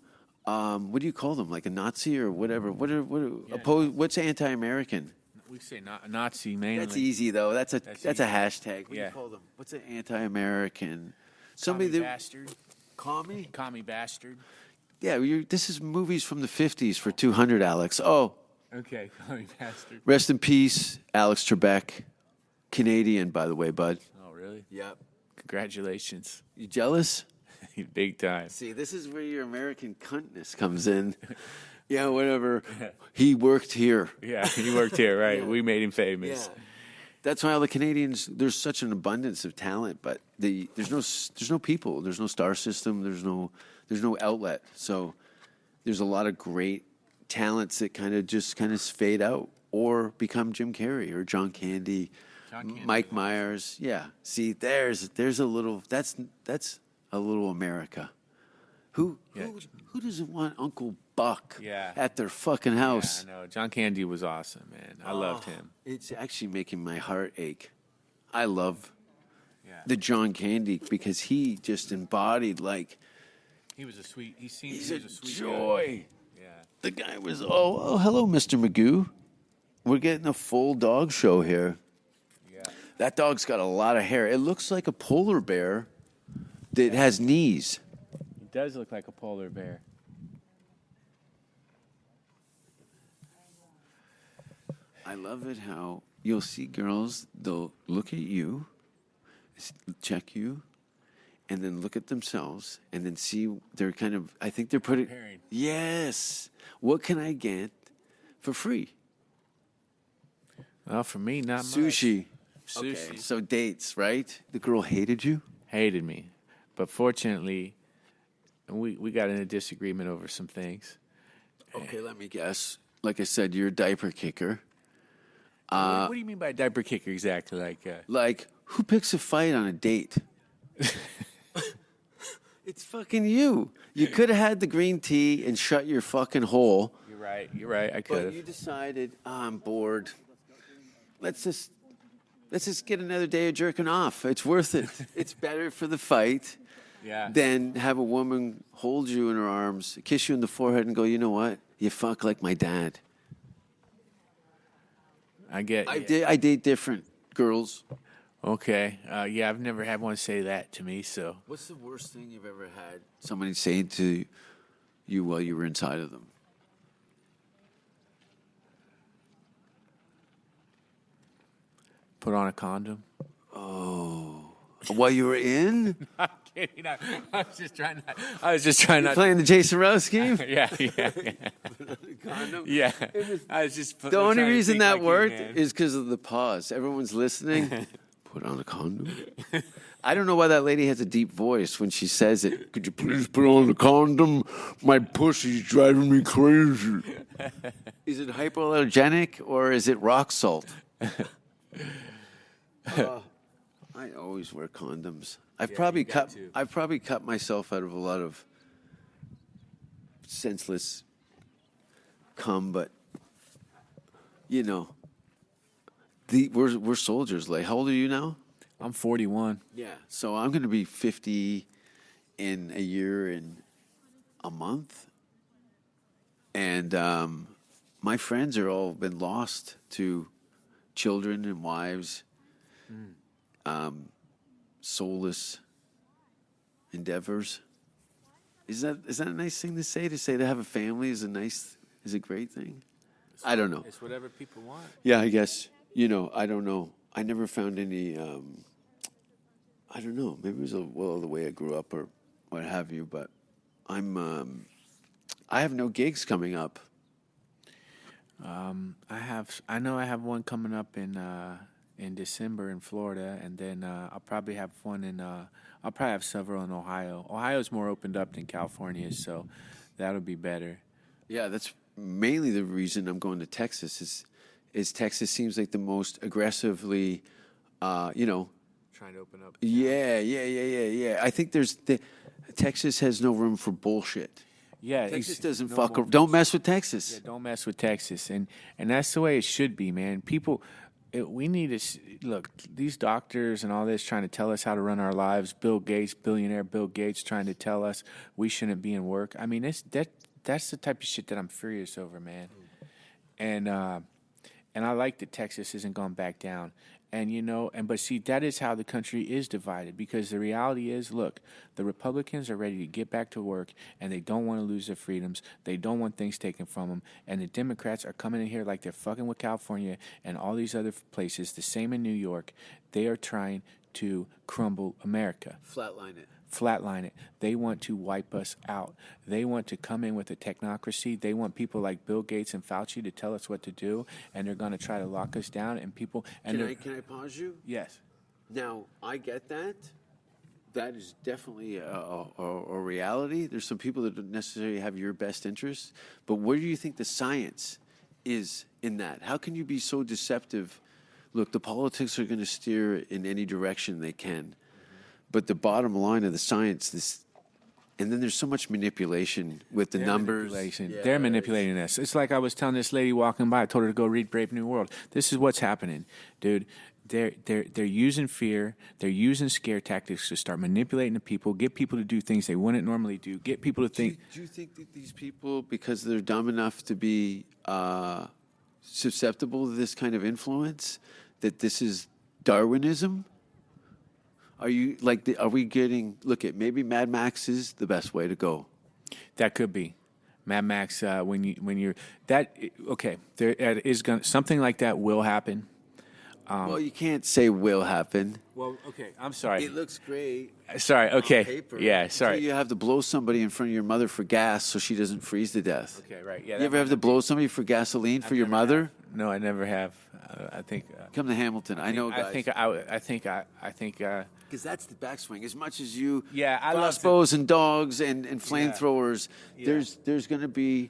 what do you call them, like a Nazi or whatever? What's anti-American? We say Nazi mainly. That's easy, though. That's a hashtag. What do Yeah. you call them? What's an anti-American? Commie bastard. Commie? Commie bastard. Yeah, this is movies from the 50s for 200, Alex. Oh, Okay, commie bastard. rest in peace, Alex Trebek. Canadian, by the way, bud. Oh, really? Yep. Congratulations. You jealous? Big time. See, this is where your American cuntness comes in. Yeah, whatever. He worked here. Yeah, he worked here, right? We made him famous. Yeah. That's why all the Canadians, there's such an abundance of talent, but there's no people, there's no star system, there's no outlet. So there's a lot of great talents that kind of fade out or become Jim Carrey or John Candy, Mike Myers. Yeah. See, there's a little that's a little America. Who doesn't want Uncle Buck at their fucking house? Yeah, I know. John Candy was awesome, man. I loved him. It's actually making my heart ache. I love the John Candy because he just embodied like He was a sweet. he's a sweet joy. Guy. Yeah. The guy was hello, Mr. Magoo. We're getting a full dog show here. Yeah. That dog's got a lot of hair. It looks like a polar bear that has knees. He does look like a polar bear. I love it how you'll see girls, they'll look at you, check you, and then look at themselves, and then see they're kind of, I think they're putting, Comparing. yes, what can I get for free? Well, for me, not Sushi. much. Okay, Sushi. so dates, right? The girl hated you? Hated me. But fortunately, we got in a disagreement over some things. Okay, let me guess. Like I said, you're a diaper kicker. What do you mean by diaper kicker exactly? Like, who picks a fight on a date? It's fucking you. You could have had the green tea and shut your fucking hole. You're right. I could But have. you decided, I'm bored. Let's just get another day of jerking off. It's worth it. It's better for the fight Yeah. than have a woman hold you in her arms, kiss you in the forehead, and go, you know what? You fuck like my dad. I get. I date different girls. Okay. Yeah, I've never had one say that to me. So What's the worst thing you've ever had somebody say to you while you were inside of them? put on a condom. While you were in? I'm kidding. I was just trying. I was just trying not. Playing the Jason Rouse game? Yeah. Condom? Yeah. I was just. The only reason that worked is because of the pause. Everyone's listening. Put on a condom. I don't know why that lady has a deep voice when she says it. Could you please put on a condom? My pussy's driving me crazy. Is it hypoallergenic or is it rock salt? I always wear condoms. I've probably cut myself out of a lot of senseless cum, but you know, we're soldiers. Like, how old are you now? I'm 41. Yeah. So I'm going to be 50 in a year and a month, and my friends are all been lost to children and wives. Soulless endeavors. Is that a nice thing to say? To say to have a family is a great thing? I don't know. It's whatever people want. Yeah, I guess. I don't know. I never found any. I don't know. Maybe it was the way I grew up or what have you. But I have no gigs coming up. I know I have one coming up in December in Florida, and then I'll probably have one I'll probably have several in Ohio. Ohio's more opened up than California, so that'll be better. Yeah, that's mainly the reason I'm going to Texas. Is Texas seems like the most aggressively, Trying to open up. Yeah. I think Texas has no room for bullshit. Yeah, Texas doesn't no fuck. more- Don't mess with Texas. Yeah, don't mess with Texas, and that's the way it should be, man. People, we need to look. These doctors and all this trying to tell us how to run our lives. Billionaire Bill Gates, trying to tell us we shouldn't be in work. I mean, that's the type of shit that I'm furious over, man. And I like that Texas hasn't gone back down. But see, that is how the country is divided, because the reality is, look, the Republicans are ready to get back to work, and they don't want to lose their freedoms. They don't want things taken from them. And the Democrats are coming in here like they're fucking with California and all these other places, the same in New York. They are trying to crumble America. Flatline it. They want to wipe us out. They want to come in with a technocracy. They want people like Bill Gates and Fauci to tell us what to do, and they're going to try to lock us down. And people. And Can I pause you? Yes. Now, I get that. That is definitely a reality. There's some people that don't necessarily have your best interests. But where do you think the science is in that? How can you be so deceptive? Look, the politics are going to steer in any direction they can. But the bottom line of the science, and then there's so much manipulation with the numbers. They're manipulating us. It's like I was telling this lady walking by. I told her to go read Brave New World. This is what's happening, dude. They're using fear. They're using scare tactics to start manipulating the people, get people to do things they wouldn't normally do, get people to think. Do you think that these people, because they're dumb enough to be susceptible to this kind of influence, that this is Darwinism? Are we getting, maybe Mad Max is the best way to go. That could be. Mad Max. When you're that okay, there is going something like that will happen. Well, you can't say will happen. Well, okay, I'm sorry. It looks great. Sorry. Okay. On paper. Yeah. Sorry. Until you have to blow somebody in front of your mother for gas so she doesn't freeze to death. Okay. Right. Yeah. You ever have to blow somebody for gasoline for your mother? No, I never have. I think. Come to Hamilton. I know, guys. I think. Because that's the backswing. As much as you, Yeah, I love crossbows and dogs and flamethrowers, there's going to be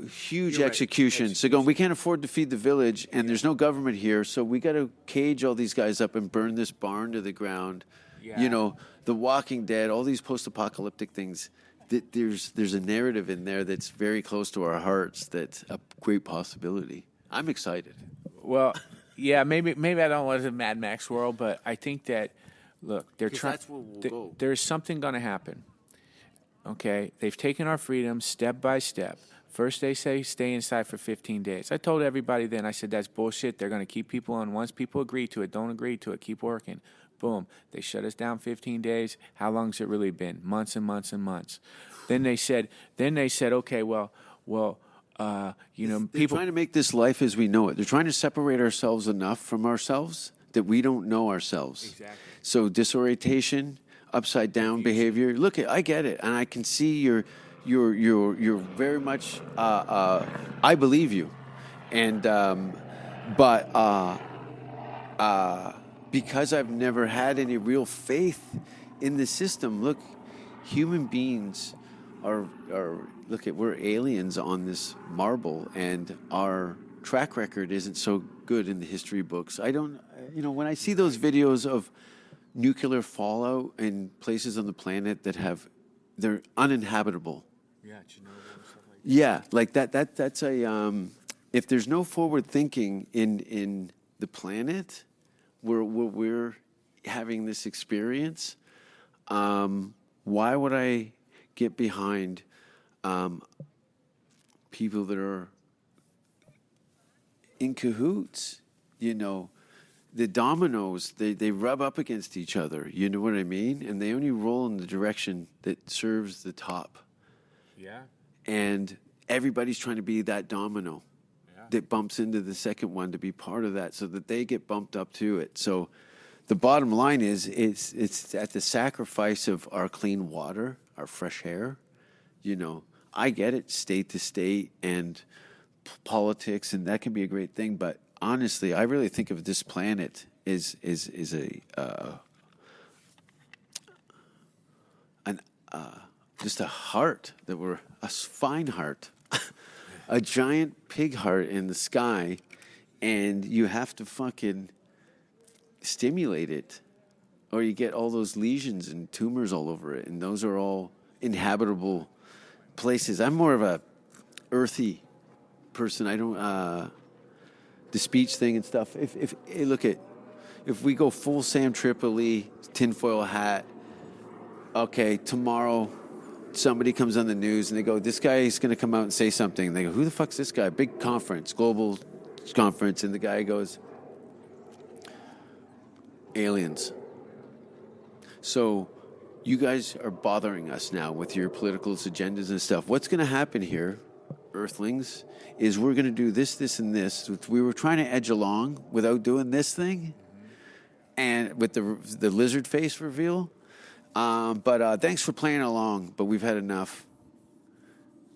huge You're right. execution. So going, we can't afford to feed the village, and there's no government here, so we got to cage all these guys up and burn this barn to the ground. Yeah. You know, The Walking Dead, all these post-apocalyptic things. There's a narrative in there that's very close to our hearts. That's a great possibility. I'm excited. Well, yeah, maybe I don't want a Mad Max world, but I think that look, they're 'Cause trying. that's where we'll go. There's something going to happen. Okay, they've taken our freedom step by step. First, they say stay inside for 15 days. I told everybody then. I said that's bullshit. They're going to keep people on. Once people agree to it, don't agree to it, keep working. Boom. They shut us down 15 days. How long's it really been? Months and months and months. Then they said, okay, well, They're people. trying to make this life as we know it. They're trying to separate ourselves enough from ourselves that we don't know ourselves. Exactly. So disorientation, upside down behavior. Look, I get it, and I can see you're very much. I believe you, and but because I've never had any real faith in the system. Look, human beings are we're aliens on this marble, and our track record isn't so good in the history books. I don't, when I see those videos of nuclear fallout in places on the planet that they're uninhabitable. Yeah, Chernobyl and stuff like that. Yeah, like that's a if there's no forward thinking in the planet where we're having this experience, why would I get behind people that are in cahoots? The dominoes, they rub up against each other. You know what I mean? And they only roll in the direction that serves the top. Yeah. And everybody's trying to be that domino that bumps into the second one to be part of that so that they get bumped up to it. So the bottom line is it's at the sacrifice of our clean water, our fresh air. I get it, state to state and politics, and that can be a great thing. But honestly, I really think of this planet is just a heart that we're a Swinehart, a giant pig heart in the sky, and you have to fucking stimulate it, or you get all those lesions and tumors all over it, and those are all inhabitable places. I'm more of a earthy person. I don't the speech thing and stuff. If we go full Sam Tripoli, tinfoil hat, okay, tomorrow somebody comes on the news and they go, this guy is going to come out and say something. And they go, who the fuck's this guy? Big conference, global conference. And the guy goes, aliens. So you guys are bothering us now with your political agendas and stuff. What's going to happen here, Earthlings, is we're going to do this, this, and this. We were trying to edge along without doing this thing, and with the lizard face reveal. But thanks for playing along, but we've had enough.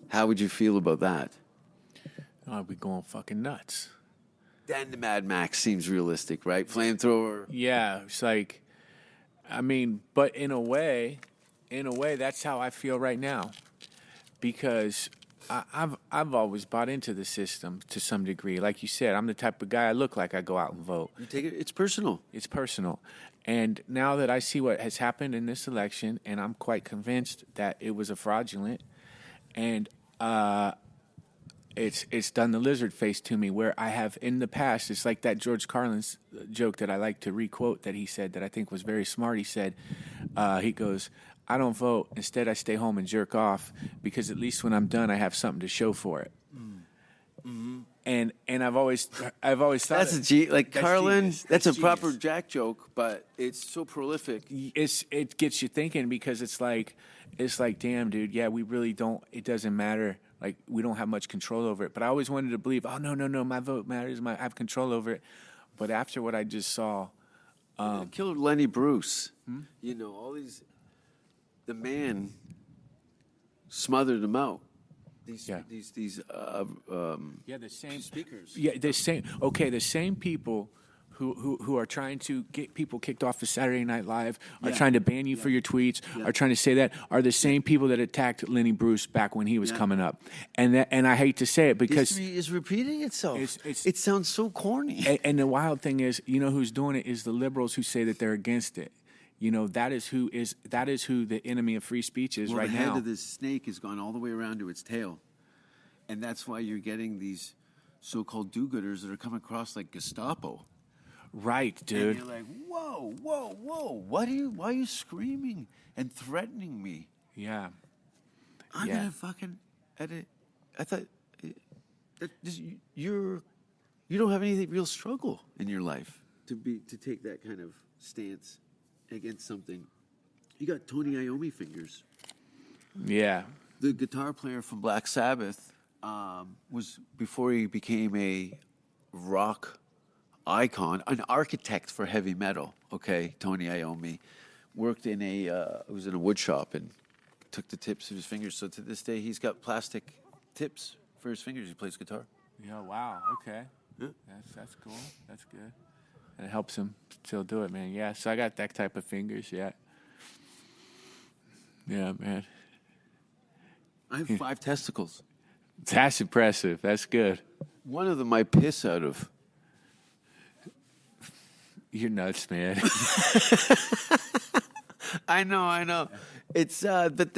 How would you feel about that? I'd be going fucking nuts. Then the Mad Max seems realistic, right? Flamethrower. Yeah, it's like, but in a way, that's how I feel right now, because I've always bought into the system to some degree. Like you said, I'm the type of guy, I look like I go out and vote. You take it. It's personal. It's personal. And now that I see what has happened in this election, and I'm quite convinced that it was a fraudulent, and it's done the lizard face to me, where I have in the past, it's like that George Carlin's joke that I like to requote that he said that I think was very smart. He said, he goes, I don't vote. Instead, I stay home and jerk off, because at least when I'm done, I have something to show for it. And I've always thought That's that's Carlin. genius. That's a Genius. proper Jack joke, but it's so prolific. It gets you thinking because it's like damn, dude, yeah, we really don't. It doesn't matter. Like we don't have much control over it. But I always wanted to believe, oh no, my vote matters. I have control over it. But after what I just saw, Killed Lenny Bruce. You know, all these. The man smothered him out. These Yeah. the same speakers. Yeah, the same people who are trying to get people kicked off of Saturday Night Live, are trying to ban you for your tweets, are trying to say that, are the same people that attacked Lenny Bruce back when he was coming up. And I hate to say it because History is repeating itself. It's- It sounds so corny. and the wild thing is, you know who's doing it is the liberals who say that they're against it. You know, that is who the enemy of free speech is right the now. head of this snake has gone all the way around to its tail. And that's why you're getting these so-called do-gooders that are coming across like Gestapo. Right, And dude. you're like, whoa. Why are you screaming and threatening me? Yeah. I'm Yeah. gonna fucking edit. I thought you don't have any real struggle in your life to take that kind of stance against something. You got Tony Iommi fingers. Yeah. The guitar player from Black Sabbath was, before he became a rock icon, an architect for heavy metal. Okay, Tony Iommi worked in was in a wood shop and took the tips of his fingers. So to this day, he's got plastic tips for his fingers. He plays guitar. Yeah, wow. Okay. Yeah. That's cool. That's good. And it helps him still do it, man. Yeah, so I got that type of fingers, yeah. Yeah, man. I have 5 testicles. That's impressive. That's good. One of them I piss out of. You're nuts, man. I know. It's but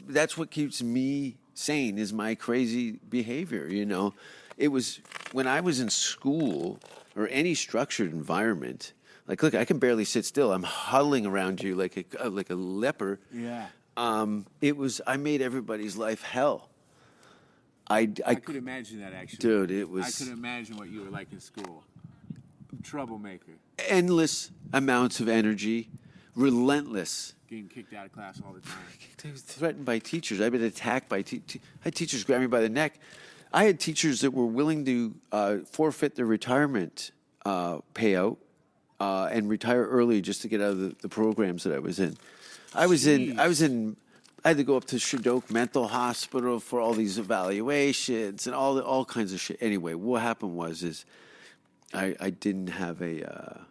that's what keeps me sane is my crazy behavior, you know. It was when I was in school or any structured environment. Like, look, I can barely sit still. I'm huddling around you like a leper. Yeah. I made everybody's life hell. I could imagine that, actually. Dude, it was I could imagine what you were like in school. Troublemaker. endless amounts of energy, relentless. Getting kicked out of class all the time. I was threatened by teachers. I've been attacked by I had teachers grab me by the neck. I had teachers that were willing to forfeit their retirement payout and retire early just to get out of the programs that I was in. I had to go up to Shadok Mental Hospital for all these evaluations and all kinds of shit. Anyway, what happened was I didn't have a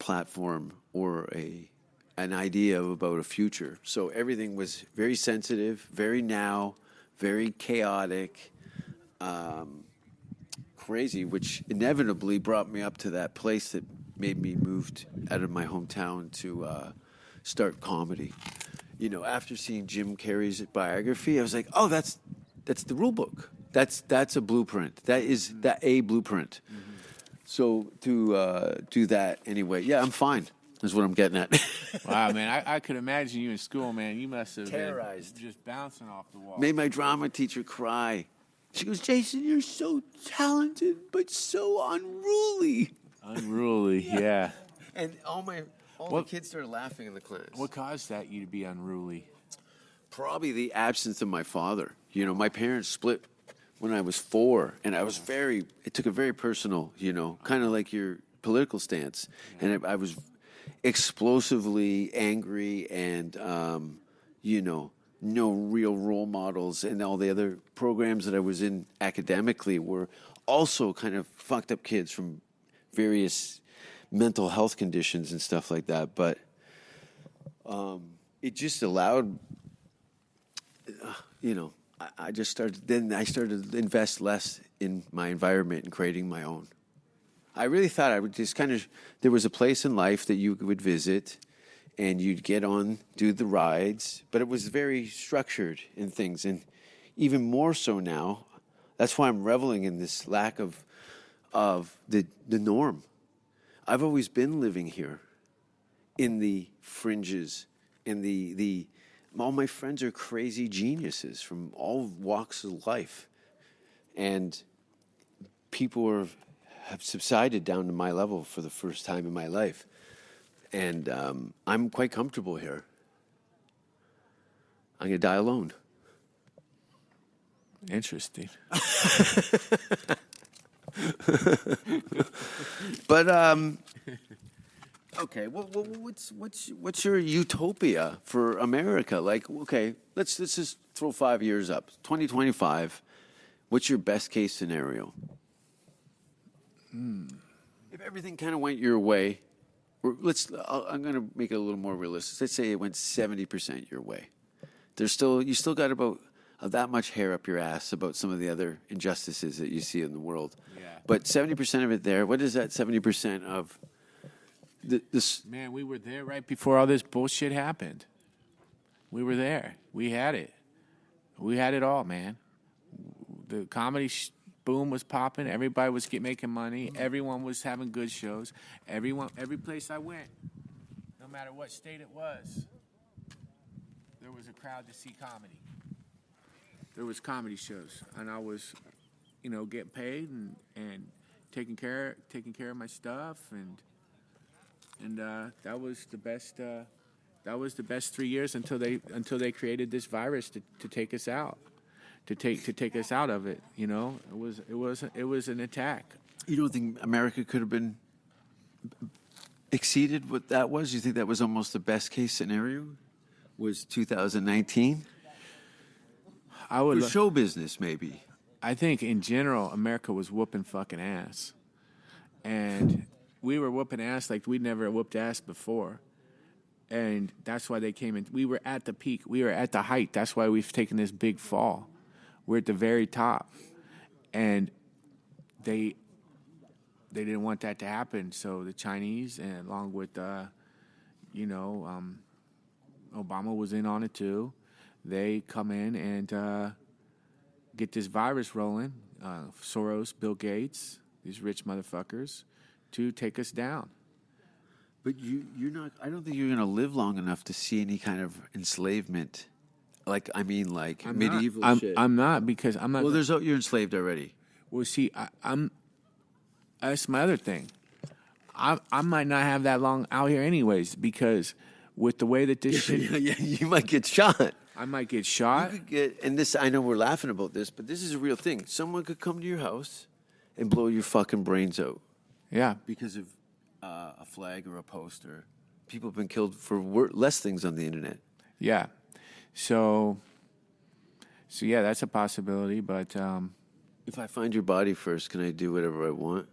platform or an idea about a future. So everything was very sensitive, very now, very chaotic, crazy, which inevitably brought me up to that place that made me moved out of my hometown to start comedy. You know, after seeing Jim Carrey's biography, I was like, oh, that's the rule book. That's a blueprint. That is a blueprint. Mm-hmm. So to do that anyway, yeah, I'm fine. Is what I'm getting at. Wow, man, I could imagine you in school, man. You must have Terrorized. been just bouncing off the wall. Made my drama teacher cry. She goes, Jason, you're so talented, but so unruly. Unruly, yeah. And all the kids started laughing in the class. What caused you to be unruly? Probably the absence of my father. You know, my parents split when I was 4, and I was it took a very personal, kind of like your political stance. Yeah. And I was explosively angry and, no real role models, and all the other programs that I was in academically were also kind of fucked up kids from various mental health conditions and stuff like that. But it just allowed, I started to invest less in my environment and creating my own. I really thought I would just there was a place in life that you would visit and you'd get on, do the rides, but it was very structured in things. And even more so now, that's why I'm reveling in this lack of the norm. I've always been living here in the fringes, in all my friends are crazy geniuses from all walks of life. and people have subsided down to my level for the first time in my life, and I'm quite comfortable here. I'm gonna die alone. Interesting. But okay, what's your utopia for America? Like, okay, let's just throw 5 years up. 2025. What's your best case scenario? If everything kind of went your way, or I'm going to make it a little more realistic. Let's say it went 70% your way. You still got about that much hair up your ass about some of the other injustices that you see in the world. Yeah. But 70% of it there. What is that 70% of? This? Man, we were there right before all this bullshit happened. We were there. We had it. We had it all, man. The comedy boom was popping. Everybody was making money. Everyone was having good shows. Every place I went, no matter what state it was, there was a crowd to see comedy. There was comedy shows, and I was, getting paid and taking care of my stuff, and that was the best. That was the best 3 years until they created this virus to take us out. To take us out of it, it was an attack. You don't think America could have been exceeded what that was? You think that was almost the best case scenario? Was 2019? I would for show business, maybe. I think in general, America was whooping fucking ass, and we were whooping ass like we'd never whooped ass before, and that's why they came in. We were at the peak. We were at the height. That's why we've taken this big fall. We're at the very top, and they didn't want that to happen. So the Chinese, and along with Obama was in on it too. They come in and get this virus rolling. Soros, Bill Gates, these rich motherfuckers, to take us down. But you're not. I don't think you're going to live long enough to see any kind of enslavement. I'm medieval not, shit. I'm not, because I'm not. Well, you're enslaved already. Well, see, I'm. That's my other thing. I might not have that long out here, anyways, because with the way that this shit, yeah, you might get shot. I might get shot. You could get, and this. I know we're laughing about this, but this is a real thing. Someone could come to your house and blow your fucking brains out. Yeah, because of a flag or a poster. People have been killed for less things on the internet. Yeah. So yeah, that's a possibility. But if I find your body first, can I do whatever I want?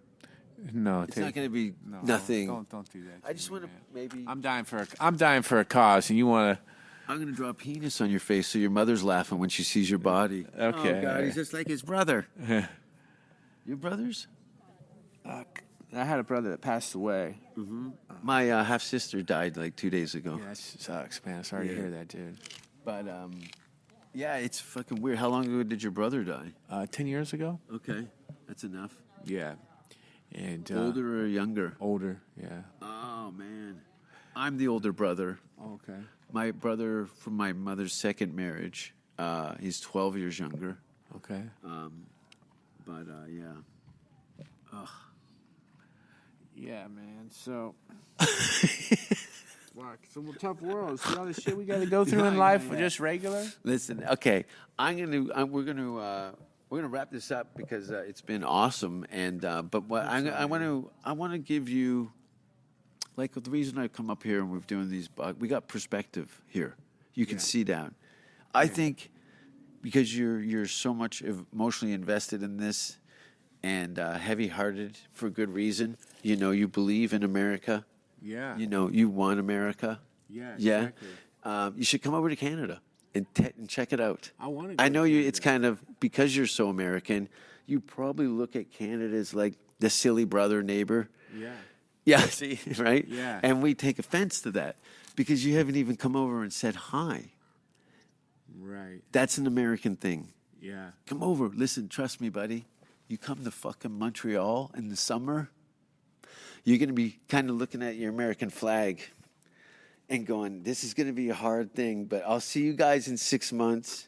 No, it's not going to be nothing. Don't do that. I just want to maybe. I'm dying for a cause, and you want to. I'm going to draw a penis on your face so your mother's laughing when she sees your body. Okay. Oh God, he's just like his brother. Your brothers? I had a brother that passed away. Mm-hmm. My half sister died like 2 days ago. Yeah, that sucks, man. Sorry to hear that, dude. But yeah, it's fucking weird. How long ago did your brother die? 10 years ago. Okay, that's enough. Yeah, and older or younger? Older. Yeah. Oh man, I'm the older brother. Okay. My brother from my mother's second marriage. He's 12 years younger. Okay. But yeah. Ugh. Yeah, man. So. Wow, some tough world. See all the shit we got to go through in life, just regular. Listen, okay, we're gonna wrap this up because it's been awesome, and but what I want to give you, like, the reason I come up here and we're doing these, we got perspective here. You can see down. I think because you're so much emotionally invested in this, and heavy-hearted for good reason. You believe in America. Yeah. You want America. Yeah. Yeah. Exactly. You should come over to Canada and check it out. I want to. I know you. It's kind of because you're so American. You probably look at Canada as like the silly brother neighbor. Yeah. Yeah. See, right? Yeah. And we take offense to that because you haven't even come over and said hi. Right. That's an American thing. Yeah. Come over. Listen, trust me, buddy. You come to fucking Montreal in the summer, you're going to be kind of looking at your American flag and going, this is going to be a hard thing, but I'll see you guys in 6 months.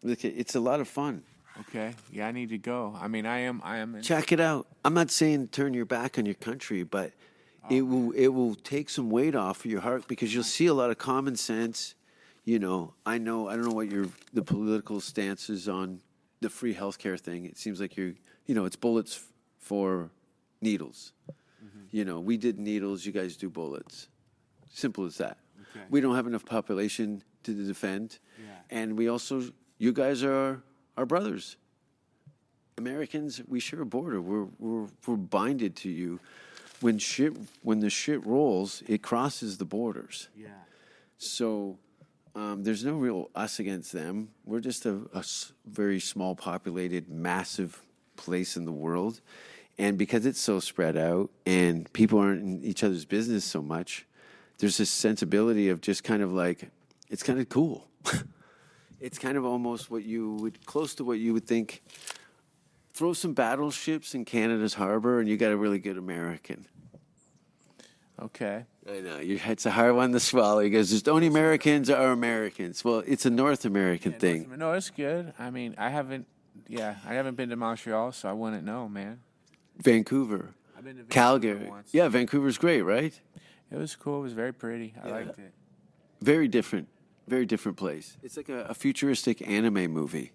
Look, it's a lot of fun. Okay. Yeah, I need to go. I mean, I am. Check it out. I'm not saying turn your back on your country, but it will take some weight off of your heart because you'll see a lot of common sense. I don't know what the political stance is on the free healthcare thing. It seems like it's bullets for needles. We did needles, you guys do bullets. Simple as that. Okay. We don't have enough population to defend. Yeah. And you guys are our brothers. Americans, we share a border. We're binded to you. When the shit rolls, it crosses the borders. Yeah. So there's no real us against them. We're just a very small populated, massive place in the world. And because it's so spread out and people aren't in each other's business so much, there's this sensibility of just kind of like, it's kind of cool. It's kind of almost close to what you would think. Throw some battleships in Canada's harbor and you got a really good American. Okay. I know, it's a hard one to swallow because just only Americans are Americans. Well, it's a North American thing. No, it's good. I mean, I haven't been to Montreal, so I wouldn't know, man. Vancouver. I've been to Vancouver Calgary. once. Yeah, Vancouver's great, right? It was cool. It was very pretty. I liked it. Very different place. It's like a futuristic anime movie.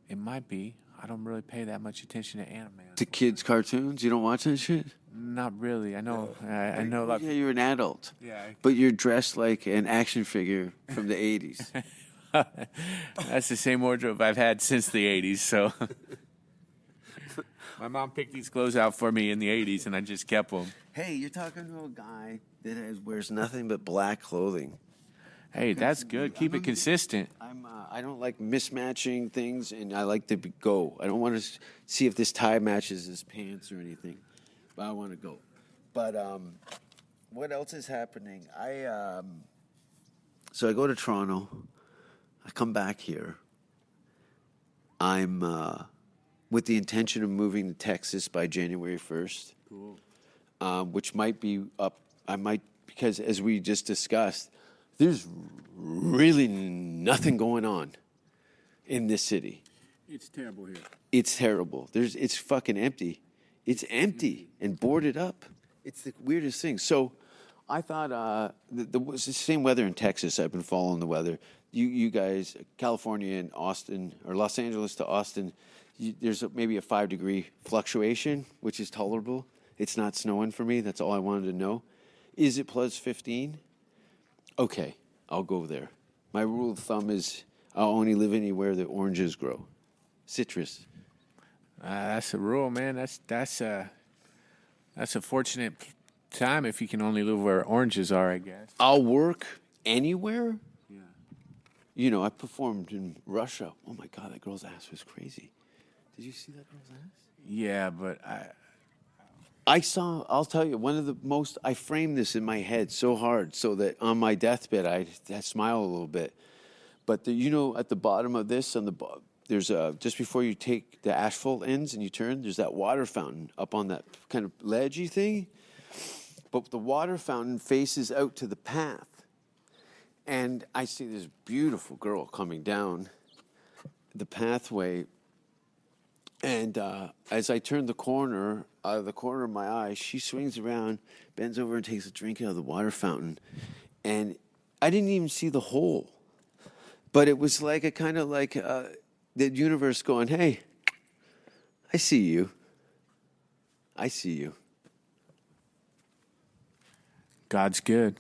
It might be. I don't really pay that much attention to anime. To kids' cartoons? You don't watch that shit? Not really. I know. I know. Like, Yeah, you're an adult. Yeah. But you're dressed like an action figure from the 80s. That's the same wardrobe I've had since the 80s. So my mom picked these clothes out for me in the 80s, and I just kept them. Hey, you're talking to a guy that wears nothing but black clothing. Hey, that's good. Keep it consistent. I don't like mismatching things, and I like to go. I don't want to see if this tie matches his pants or anything, but I want to go. But what else is happening? So I go to Toronto. I come back here. I'm with the intention of moving to Texas by January 1st. Cool. Which might be up. Because as we just discussed, there's really nothing going on in this city. It's terrible here. It's terrible. It's fucking empty. It's empty and boarded up. It's the weirdest thing. So I thought it was the same weather in Texas. I've been following the weather. You guys, California and Austin, or Los Angeles to Austin, there's maybe a 5-degree fluctuation, which is tolerable. It's not snowing for me. That's all I wanted to know. Is it plus 15? Okay, I'll go there. My rule of thumb is I'll only live anywhere that oranges grow. Citrus. That's a rule, man. That's a fortunate time if you can only live where oranges are, I guess. I'll work anywhere. Yeah. I performed in Russia. Oh my God, that girl's ass was crazy. Did you see that girl's ass? Yeah, but I'll tell you, I framed this in my head so hard so that on my deathbed, I smile a little bit. But at the bottom of this, there's just before you take the asphalt ends and you turn, there's that water fountain up on that kind of ledgy thing. But the water fountain faces out to the path. And I see this beautiful girl coming down the pathway. And as I turn the corner, out of the corner of my eye, she swings around, bends over and takes a drink out of the water fountain. And I didn't even see the hole. But it was like a kind of like the universe going, hey, I see you. I see you. God's good.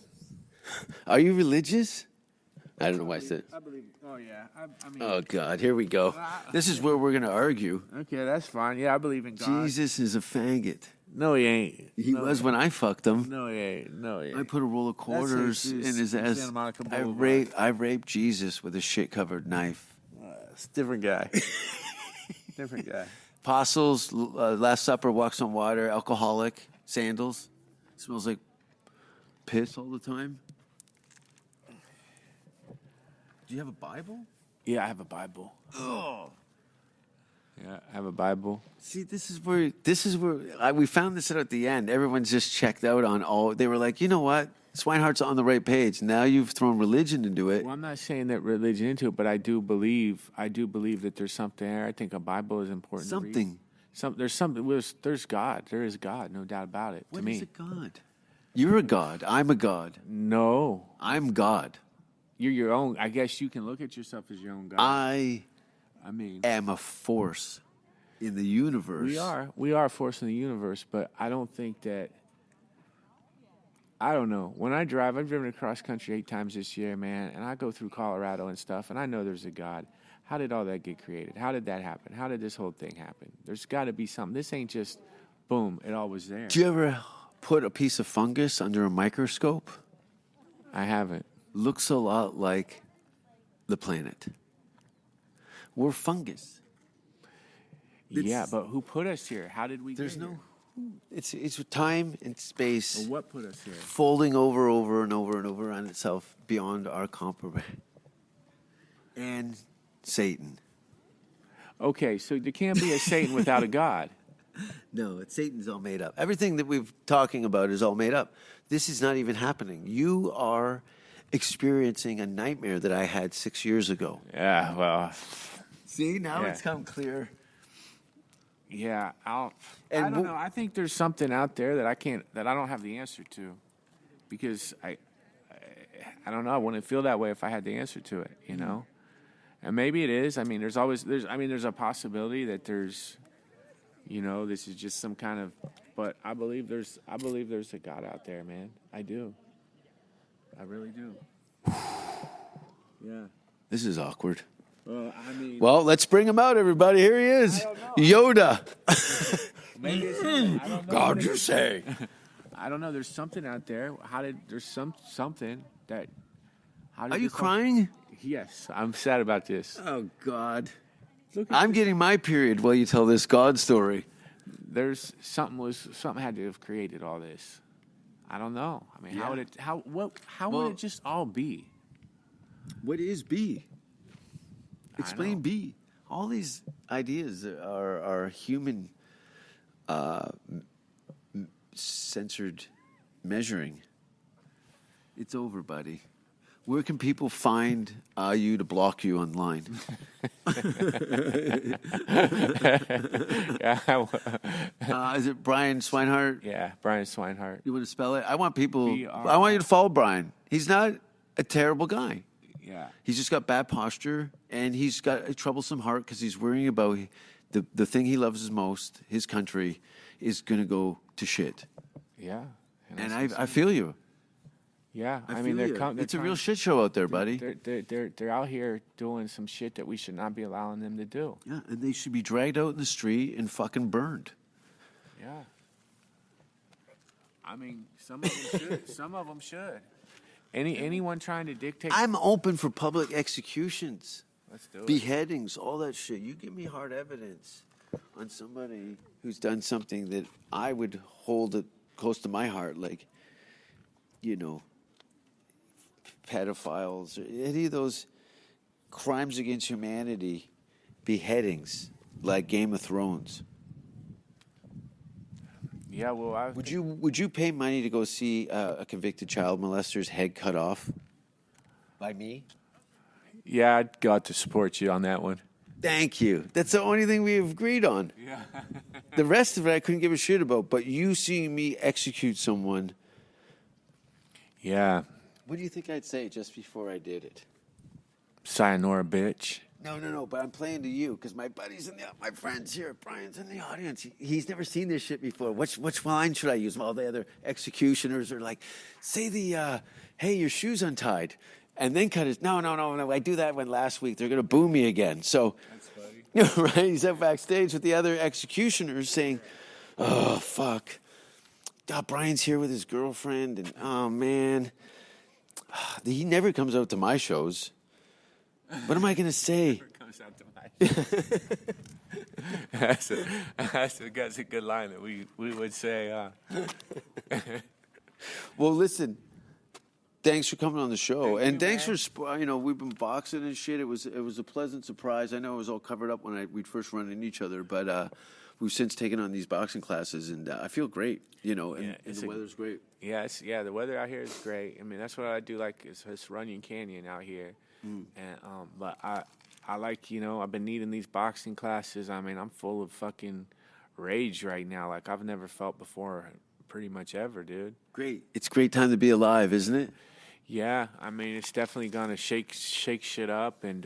Are you religious? I don't know why I said. I believe. Oh yeah. I mean. Oh God, here we go. This is where we're gonna argue. Okay, that's fine. Yeah, I believe in God. Jesus is a faggot. No, he ain't. He was when I fucked him. No, he ain't. No, he ain't. I put a roll of quarters in his ass. Santa Monica I Boulevard. raped Jesus with a shit-covered knife. It's a different guy. Different guy. Apostles, Last Supper, walks on water, alcoholic, sandals. Smells like piss all the time. Do you have a Bible? Yeah, I have a Bible. Oh. Yeah, I have a Bible. See, this is where we found this out at the end. Everyone's just checked out on all. They were like, you know what? Swinehart's on the right page. Now you've thrown religion into it. Well, I'm not saying that religion into it, but I do believe that there's something there. I think a Bible is important. To read. There's something. There's God. There is God, no doubt about it. What to me, is a God? You're a God. I'm a God. No, I'm God. you're your own. I guess you can look at yourself as your own God. I mean, am a force in the universe. we are a force in the universe, but I don't think that. I don't know. When I drive, I've driven across country 8 times this year, man, and I go through Colorado and stuff, and I know there's a God. How did all that get created? How did that happen? How did this whole thing happen? There's got to be something. This ain't just, boom, it all was there. Do you ever put a piece of fungus under a microscope? I haven't. Looks a lot like the planet. We're fungus. Yeah, but who put us here? How did we There's get no... here? It's time and space Well, what put us here? folding over and over on itself beyond our comprehension. And Satan. Okay, so there can't be a Satan without a God. No, Satan's all made up. Everything that we've talking about is all made up. This is not even happening. You are experiencing a nightmare that I had 6 years ago. Yeah, well, See, now Yeah. it's come clear. yeah, I And don't know. I think there's something out there that I don't have the answer to, because I don't know. I wouldn't feel that way if I had the answer to it, you know. And maybe it is. I mean, there's a possibility that there's, you know, this is just some kind of. But I believe there's a God out there, man. I do. I really do. Yeah. This is awkward. Well, I mean. Well, let's bring him out, everybody. Here he is. Yoda. Maybe it's, I don't know. God, you say. I don't know. There's something out there. There's something that. How did Are you this all- crying? Yes, I'm sad about this. Oh, God. Look at I'm getting my period while you tell this God story. There's something had to have created all this. I don't know. I mean, how Well- would it just all be? What is B? know. Explain B. All these ideas are human censored measuring. It's over, buddy. Where can people find you to block you online? Is it Brian Swinehart? Yeah, Brian Swinehart. You want to spell it? I want people. B-R- I want you to follow Brian. He's not a terrible guy. Yeah. He's just got bad posture, and he's got a troublesome heart because he's worrying about the thing he loves most, his country, is going to go to shit. Yeah. And I feel you. Yeah. I feel mean, they're you. coming. It's a real shit show out there, buddy. They're out here doing some shit that we should not be allowing them to do. Yeah, and they should be dragged out in the street and fucking burned. Yeah. I mean, some of them should. Some of them should. Anyone trying to dictate. I'm open for public executions, Let's do it. beheadings, all that shit. You give me hard evidence on somebody who's done something that I would hold it close to my heart, like, you know, pedophiles, or any of those crimes against humanity, beheadings, like Game of Thrones. Yeah. Well, Would you pay money to go see a convicted child molester's head cut off by me? Yeah, I'd got to support you on that one. Thank you. That's the only thing we've agreed on. Yeah. The rest of it I couldn't give a shit about, but you seeing me execute someone. Yeah. What do you think I'd say just before I did it? Sayonara, bitch. No, but I'm playing to you because my buddies my friends here, Brian's in the audience. He's never seen this shit before. Which line should I use? All the other executioners are like, say hey, your shoe's untied. And then cut his, no, I do that one last week. They're going to boo me again. So, that's funny. Right? He's up backstage with the other executioners saying, oh, fuck. Brian's here with his girlfriend. And, oh, man. He never comes out to my shows. What am I going to say? Comes out to my that's a good line that we would say. Well, listen. Thanks for coming on the show, and you, thanks for we've been boxing and shit. It was a pleasant surprise. I know it was all covered up when we'd first run into each other, but we've since taken on these boxing classes, and I feel great. You know, and, Yeah, and the weather's great. Yeah, the weather out here is great. I mean, that's what I do like is this Runyon Canyon out here, and but I like, you know, I've been needing these boxing classes. I mean, I'm full of fucking rage right now, like I've never felt before, pretty much ever, dude. Great. It's a great time to be alive, isn't it? Yeah, I mean, it's definitely gonna shake shit up, and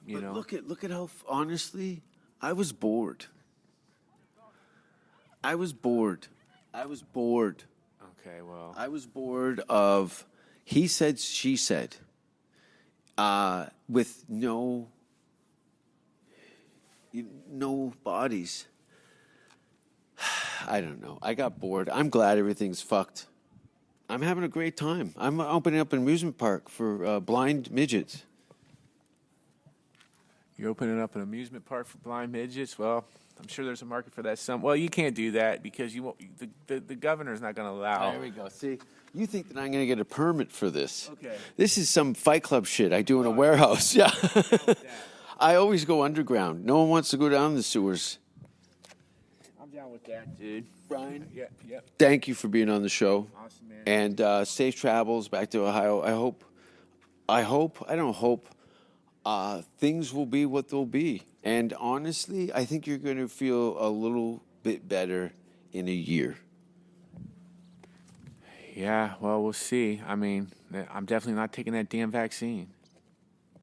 you But know. look at how honestly, I was bored. I was bored. Okay, well, I was bored of he said, she said, with no bodies. I don't know. I got bored. I'm glad everything's fucked. I'm having a great time. I'm opening up an amusement park for blind midgets. you're opening up an amusement park for blind midgets. Well, I'm sure there's a market for that. Well, you can't do that because you won't. The governor's not going to allow. There we go. See, you think that I'm going to get a permit for this? Okay. This is some Fight Club shit I do in a warehouse. Yeah. I always go underground. No one wants to go down the sewers. I'm down with that, dude. Brian, Yep. thank you for being on the show. Awesome, man. And safe travels back to Ohio. I don't hope, things will be what they'll be. And honestly, I think you're going to feel a little bit better in a year. Yeah, well, we'll see. I mean, I'm definitely not taking that damn vaccine.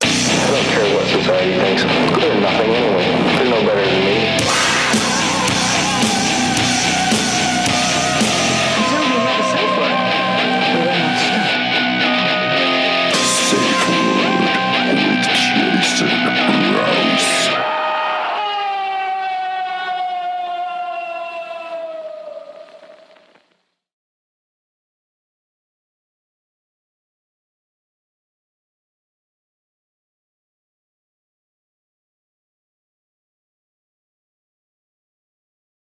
I don't care what society thinks. They're nothing anyway. They're no better than me.